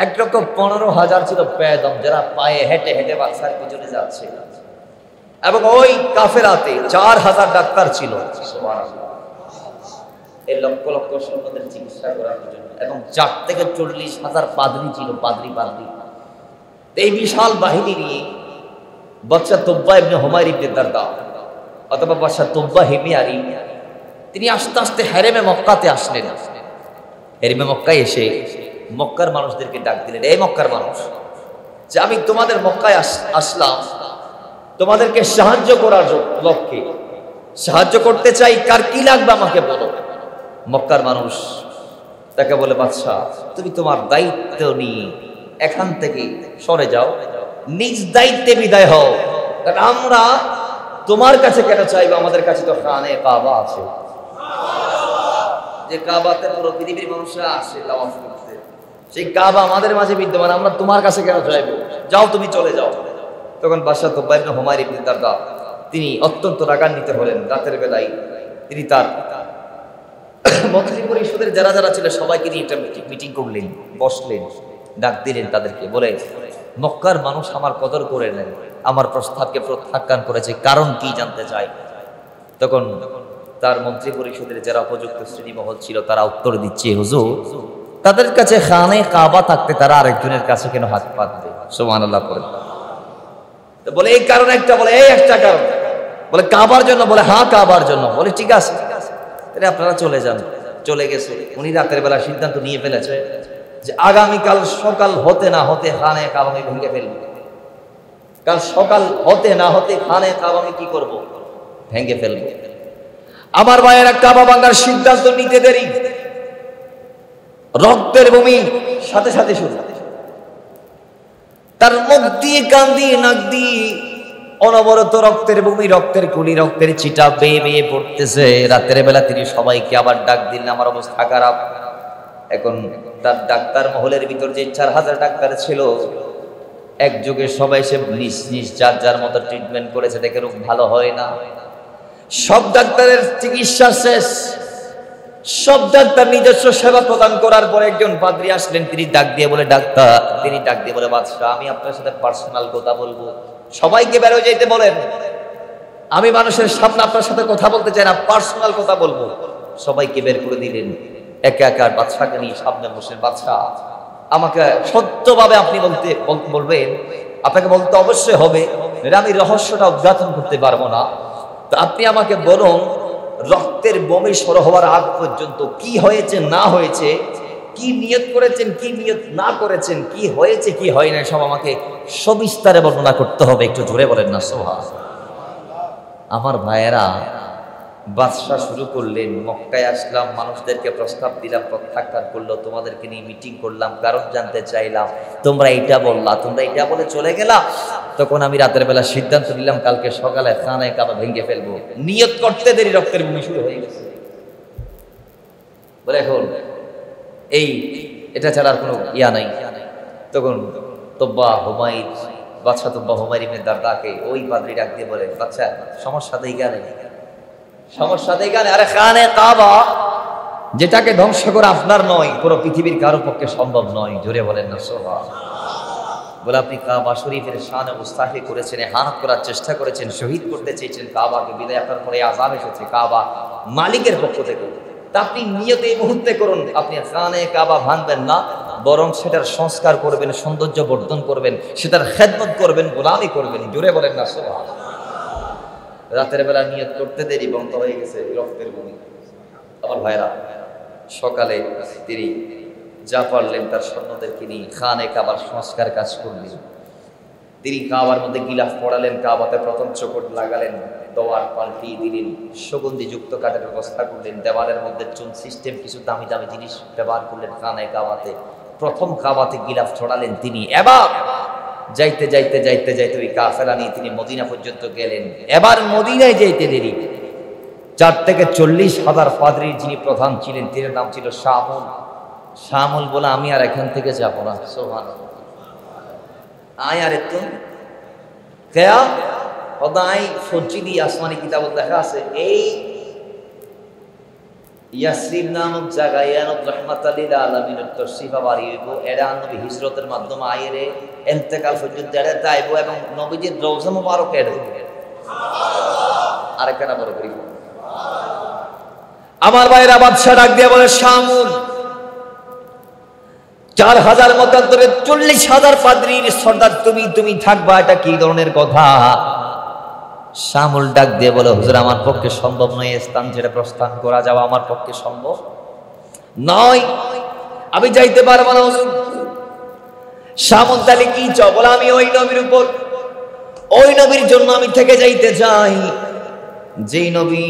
1,15,000 ছিল পেদম, যারা পায়ে হেঁটে হেঁটে বাদশার পিছনে যাচ্ছে। এবং ওই কাফেলাতে 4,000 ডাক্তার ছিল, এই লক্ষ লক্ষ সৈন্যদের চিকিৎসা করার জন্য, এবং 4 থেকে 40,000 পাদ্রী ছিল, পাদ্রী। এই বিশাল বাহিনী নিয়ে বাদশা তুব্বা ইবনে হুমায়র ইবনে দারদা অথবা বাদশা তুব্বা হিমিয়ারি তিনি আস্তে আস্তে হেরেমে মক্কাতে আসলেন। হেরেমে মক্কায় এসে মক্কার মানুষদেরকে ডাক দিলেন, এই মক্কার মানুষ, যে আমি তোমাদের মক্কায় আসলাম তোমাদেরকে সাহায্য করার লক্ষ্যে, সাহায্য করতে চাই, কার কি লাগবে আমাকে বলো। মক্কার মানুষ তাকে বলে, বাদশা তুমি তোমার দায়িত্ব নিয়ে এখান থেকে সরে যাও, নিজ দায়িত্বে বিদায় হও, কারণ আমরা তোমার কাছে কেন চাইবো, আমাদের কাছে তো খানে কাবা আছে, যে কাবাতে পুরো পৃথিবীর মানুষরা আসে তাওয়াফ করতে, সেই কাবা আমাদের মাঝে বিদ্যমান, আমরা তোমার কাছে কেন চাইবো, যাও তুমি চলে যাও। তখন বাদশা তুব্বা ইবনে হুমায়র ইবনে দারদা তিনি অত্যন্ত রাগান্বিত হলেন। রাতের বেলায় তিনি তার মন্ত্রী পরিষদের যারা যারা ছিল সবাইকে নিয়ে একটা মিটিং করলেন, বসলেন, ডাক দিলেন তাদেরকে, বলে মক্কার মানুষ আমার কদর করে নেন, আমার প্রস্তাবকে প্রত্যাখ্যান করেছে, কারণ কি জানতে চাই। তখন তার মন্ত্রী পরিষদের যারা উপযুক্ত শ্রেণীমহল ছিল তারা উত্তর দিচ্ছে, হুজুর তাদের কাছে খানে কাবা থাকতে তারা আরেকজনের কাছে কেন হাত পাতবে? সুবহানাল্লাহ পড়ে। তো বলে এই কারণ একটা, বলে এই একটা কারণ, বলে কাবার জন্য, বলে হ্যাঁ কাবার জন্য। বলে ঠিক আছে, তাহলে আপনারা চলে যান। চলে গেছে। উনি রাতের বেলা সিদ্ধান্ত নিয়ে ফেলেছে যে আগামীকাল সকাল হতে না হতে খানে কাবা আমি ভেঙে ফেলবো। কাল সকাল হতে না হতে খানে কাবা আমি কি করবো? ভেঙে ফেলবো। আমার ভাইয়েরা, কাবা ভাঙার সিদ্ধান্ত নিতে দেরি, রক্তের ভূমি সাথে সাথে শুরু। তার মুখ দিয়ে, কান দিয়ে, নাক দিয়ে অনবরত রক্তের ভূমি, রক্তের কুলি, রক্তের চিটা বেয়ে বেয়ে পড়তেছে। রাতের বেলা তিনি সবাইকে আবার ডাক দিলেন, আমার অবস্থা খারাপ। এখন তার ডাক্তার মহলের ভিতর যে 4000 ডাক্তার ছিল, একযোগে সবাই সে নিজ নিজ যার যার মতো ট্রিটমেন্ট করেছে, দেখে রোগ ভালো হয় না। সব ডাক্তারের চিকিৎসা শেষ, সব ডাক্তার নিজস্ব সেবা প্রদান করার পর একজন পাদ্রী আসলেন। তিনি ডাক দিয়ে বলে বাদশাহ, আমি আপনার সাথে পার্সোনাল কথা বলবো। সবাইকে বের হয়ে যাইতে বলেন, আমি মানুষের সামনে আপনার সাথে কথা বলতে চাই না, পার্সোনাল কথা বলবো। সবাইকে বের করে দিলেন। একে একে বাদশাকে নিয়ে সামনে বসেন। বাদশাহ, আমাকে সত্যভাবে আপনি বলবেন, আপনাকে বলতে অবশ্যই হবে, আমি রহস্যটা উদ্ঘাটন করতে পারবো না। তো আপনি আমাকে বলুন, রক্তের বমি শুরু হওয়ার আগ পর্যন্ত কি হয়েছে না হয়েছে, কি নিয়ত করেছেন কি নিয়ত না করেছেন, কি হয়েছে কি হয় না, সব আমাকে সবিস্তারে বর্ণনা করতে হবে। একটু জোরে বলেন না সুবহানাল্লাহ। আমার ভাইয়েরা, বাদশা শুরু করলেন। মক্কায় আসলাম, মানুষদেরকে প্রস্তাব দিলাম, প্রত্যাখ্যান করলো। তোমাদেরকে নিয়ে মিটিং করলাম, কারণ জানতে চাইলাম, তোমরা এইটা বললা, তোমরা এইটা বলে চলে গেলা। তখন আমি রাতের বেলা সিদ্ধান্ত নিলাম, কালকে সকালে খানে কাবা ভেঙে ফেলবো। নিয়ত করতে দেরি রক্তের ভূমি শুরু হয়ে গেছে। বলে এখন এটা ছাড়া আর কোনো ইয়া নাই। তখন বাদশা তোব্বা হুমায়র ইবনে দারদাকে ওই পাদ্রী ডাক দিয়ে বলে, বাচ্চা সমস্যা দেই গানে, আরে খানে কাবা যেটাকে ধ্বংস করা আপনার নয়, পুরো পৃথিবীর কারো পক্ষে সম্ভব নয়। জোরে বলেন না সুবহানাল্লাহ। বলে আপনি কাবা শরীফের শানে মুস্তাহি করেছেন, ইহানত করার চেষ্টা করেছেন, শহীদ করতে চেয়েছেন, কাবাকে বিদায় করার পরে আযাব এসেছে কাবা মালিকের পক্ষ থেকে। তা আপনি নিয়ত এই মুহূর্তে করুন, আপনি খানে কাবা ভাঙবেন না, বরং সেটার সংস্কার করবেন, সৌন্দর্য বর্ধন করবেন, সেটার খেদমত করবেন, গোলামি করবেন। জোরে বলেন না সুবহানাল্লাহ। রাতের বেলা নিয়ত করতে দেরি, বন্ধ হয়ে গেছে রক্তের ভূমি। আমার ভাইরা, সকালে তিনি যা পারলেন তার সৈন্যদেরকে নিয়ে খানে কাবার সংস্কার কাজ করলেন। তিনি কাবার মধ্যে গিলাফ পড়ালেন, কাবাতে প্রথম চোখট লাগালেন, দোয়ার পাল্টিয়ে দিলেন, সুগন্ধিযুক্ত কাঠের ব্যবস্থা করলেন, দেওয়ালের মধ্যে চুন সিস্টেম কিছু দামি দামি জিনিস ব্যবহার করলেন। খানে কাবাতে প্রথম কাবাতে গিলাফ ছড়ালেন তিনি। এবার যাইতে যাইতে যাইতে যাইতে ওই কাফেলা নিয়ে তিনি মদিনা পর্যন্ত গেলেন। এবার মদিনায় যাইতে দেরি। 4 থেকে 40,000 পাদ্রীর যিনি প্রধান ছিলেন, তিনি নাম ছিল শামুল বলে, আমি আর এখান থেকে যাব না। সুবহানাল্লাহ। আয় আরে তুম কেয়া খোদাই সজ্জিদি আসমানি কিতাব দেখা আছে, এই ইয়াসরিব নামক জায়গায় ইয়ানুব রাহমাতাল লিল আলামিনের তশরিফা বাড়ি হইব। এরা নবী হিজরতের মাধ্যমে আইরে ইন্তেকাল পর্যন্ত এরা যাইব এবং নবীজির রওজা মুবারক এর সুবহানাল্লাহ। আরেকটা বড় করি আমার ভাইরা, বাদশা ডাক দিয়ে বলে, শামুল 4000 মতান্তরে 40,000 পাদ্রীর সর্দার তুমি থাকবা, এটা কি ধরনের কথা? শামুল ডাক দিয়ে বলে, হুজুর আমার পক্ষে সম্ভব নয়, স্থান ছেড়ে প্রস্থান করা যাওয়া আমার পক্ষে সম্ভব নয়, আমি যাইতে পারবো না হুজুর। শামুল তাহলে কি চাও? বলে, আমি ওই নবীর জন্য আমি থেকে যাইতে চাই, যেই নবী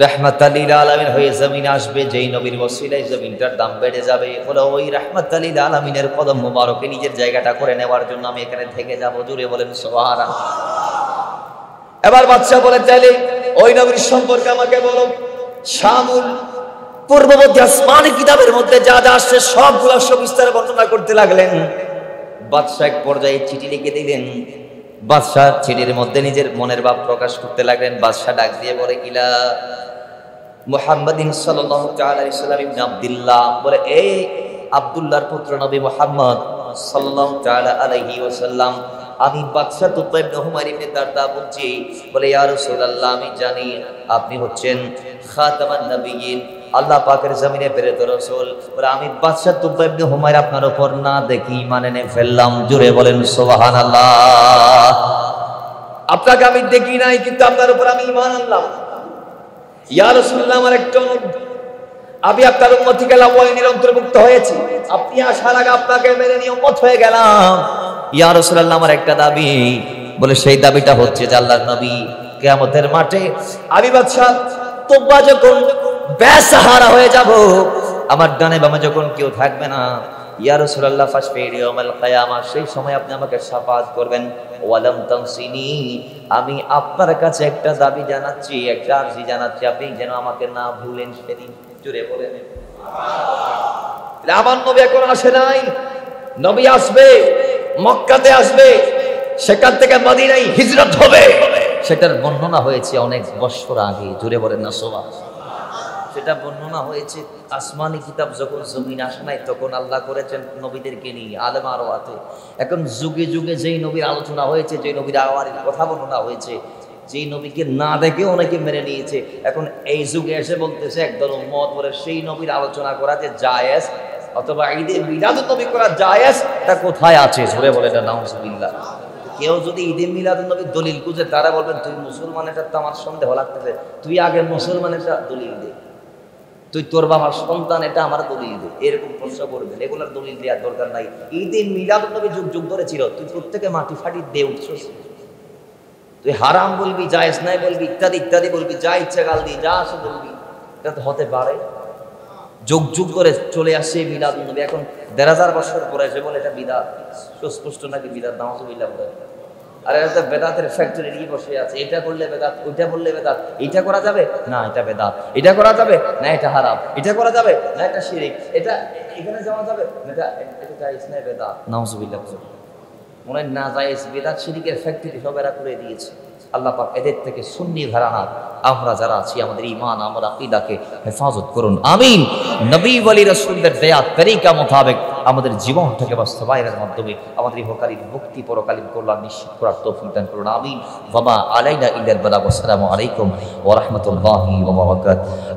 রাহমাতাল লিল আলামিন হয়ে জমিনে আসবে, যেই নবীর ওসিলায় জমিনটার দাম বেড়ে যাবে। বলে, ওই রাহমাতাল লিল আলামিনের কদম মোবারকে নিজের জায়গাটা করে নেওয়ার জন্য আমি এখানে থেকে যাব। জুড়ে বলেন সুবহানাল্লাহ। এবার বাদশা বলে, তাহলে ওই নবীর সম্পর্কে আমাকে বলো। শামুল পূর্ববর্তী আসমানি কিতাবের মধ্যে যা যা আসছে সবগুলো সবিস্তারে বর্ণনা করতে লাগলেন। বাদশা এক পর্যায়ে চিঠি লিখে দিলেন। বাদশা চিঠির মধ্যে নিজের মনের ভাব প্রকাশ করতে লাগলেন। বাদশা ডাক দিয়ে বলে, ইলা মুহাম্মাদিন সাল্লাল্লাহু তাআলা আলাইহি সাল্লাম ইবনে আব্দুল্লাহ, বলে, এই আব্দুল্লাহর পুত্র নবী মুহাম্মদ সাল্লাল্লাহু তাআলা আলাইহি ওয়াসাল্লাম, আমি বাদশা তুব্বা ইবনে হুমায়র ইবনে দারদা বলছি। বলে, ইয়া রাসূলুল্লাহ, আমি জানি আপনি হচ্ছেন খাতামান নবিয়্যিন, আল্লাহ পাকের জমিনে প্রেরিত রাসূল। বলে, আমি বাদশা তুব্বা ইবনে হুমায়র আপনার উপর না দেখি ঈমান এনে ফেললাম। জোরে বলেন সুবহানাল্লাহ। আপনাকে আমি দেখি নাই, কিন্তু আপনার উপর আমি ঈমান আনলাম। ইয়া রাসূলুল্লাহ, আমার একটা অনুরোধ, আমি আপনার উম্মত থেকে লাওয়াইনের অন্তর্ভুক্ত হয়েছি, আপনি আসার আগে আপনাকে মেনে নিয়ে উম্মত হয়ে গেলাম। ইয়া রাসূলুল্লাহ, আমার একটা দাবি। বলে, সেই দাবিটা হচ্ছে যে আল্লাহর নবী কিয়ামতের মাঠে আমি বাদশা তুব্বা যখন বেসাহারা হয়ে যাব, আমার ডানে বামে যখন কেউ থাকবে না, ইয়া রাসূলুল্লাহ ফাশফি'নি ইয়াউমাল কিয়ামা, সেই সময় আপনি আমাকে শাফাআত করবেন। ওয়ালাম তানসিনি, আমি আপনার কাছে একটা দাবি জানাচ্ছি, একটা আরজি জানাচ্ছি, আপনি যেন আমাকে না ভুলেন সেদিন। জোরে বলেন আমার নবী এখন আসে নাই, নবী আসবে, মক্কাতে আসবে, সেখান থেকে মদিনায় হিজরত হবে, সেটার বর্ণনা হয়েছে অনেক বছর আগে। জোরে বলেন না সুবহানাল্লাহ। সেটা বর্ণনা হয়েছে আসমানি কিতাব যখন জমিন আসে নাই তখন আল্লাহ করেছেন নবীদেরকে নিয়ে আলেম আরওয়াতে। এখন যুগে যুগে যেই নবীর আলোচনা হয়েছে, যেই নবীর আওয়ারের কথা বর্ণনা হয়েছে, যেই নবীকে না দেখে অনেকে মেনে নিয়েছে, এখন এই যুগে এসে বলতেছে একদল উম্মত বলে সেই নবীর আলোচনা করা যে জায়েজ অথবা ঈদে মিলাদুন নবী করা জায়েজ, তা কোথায় আছে? জোরে বলে না নাউজুবিল্লাহ। কেউ যদি ঈদে মিলাদুন নবীর দলিল খুঁজে, তারা বলবেন তুই মুসলমান, এটা তো আমার সন্দেহ লাগতেছে, তুই আগে মুসলমানের দলিল দে, তুই তোর বাবার সন্তান, এটা আমার দলিল দে, এরকম প্রশ্ন করবেন। এগুলোর দলিল দেওয়ার দরকার নাই। ঈদে মিলাদুন নবী যুগ যুগ ধরে ছিল, তুই প্রত্যেকে মাটি ফাটি দিয়ে উঠছিস, তুই হারাম বলবি, জায়েজ নাই বলবি, ইত্যাদি ইত্যাদি বলবি, যা ইচ্ছা গাল দিয়ে যা আসে বলবি, এটা তো হতে পারে? যুগ যুগ করে চলে আসছে মিলাদুন নবী, এখন ১,৫০০ বছর পরে এসে বলে এটা বিদআত। সুস্পষ্ট নাকি বিদআত? নাউজুবিল্লাহ বলে। আর এটা বেদাতের ফ্যাক্টরি নিয়ে বসে আছে, এটা করলে বেদাত, ওইটা বললে বেদাত, এটা করা যাবে না, এটা বেদাত, এটা করা যাবে না, এটা হারাম, এটা করা যাবে না, এটা শিরক, এটা এখানে যাওয়া যাবে না, এটা জায়েজ না, বেদাত। নাউজুবিল্লাহ। মনে হয় না জায়েজ, বেদাত, শিরকের ফ্যাক্টরি সব এরা করে দিয়েছে। আল্লাহ পাক এদের থেকে সুন্নি ঘরানা আমরা যারা আছি, আমাদের ঈমান, আমার আকীদাকে হেফাজত করুন, আমিন। নবী ওয়ালি রাসূলদের দেয়া তরিকা মোতাবেক আমাদের জীবন থেকে বাস্তবায়নের মাধ্যমে আমাদের ইহকালীন মুক্তি, পরকালীন কল্যাণ নিশ্চিত করার তৌফিক দান করুন, আমিন। ওয়া মা আলাইনা ইল্লাল বালাগ। আসসালামু আলাইকুম ওয়া রাহমাতুল্লাহি ওয়া বারাকাতুহু।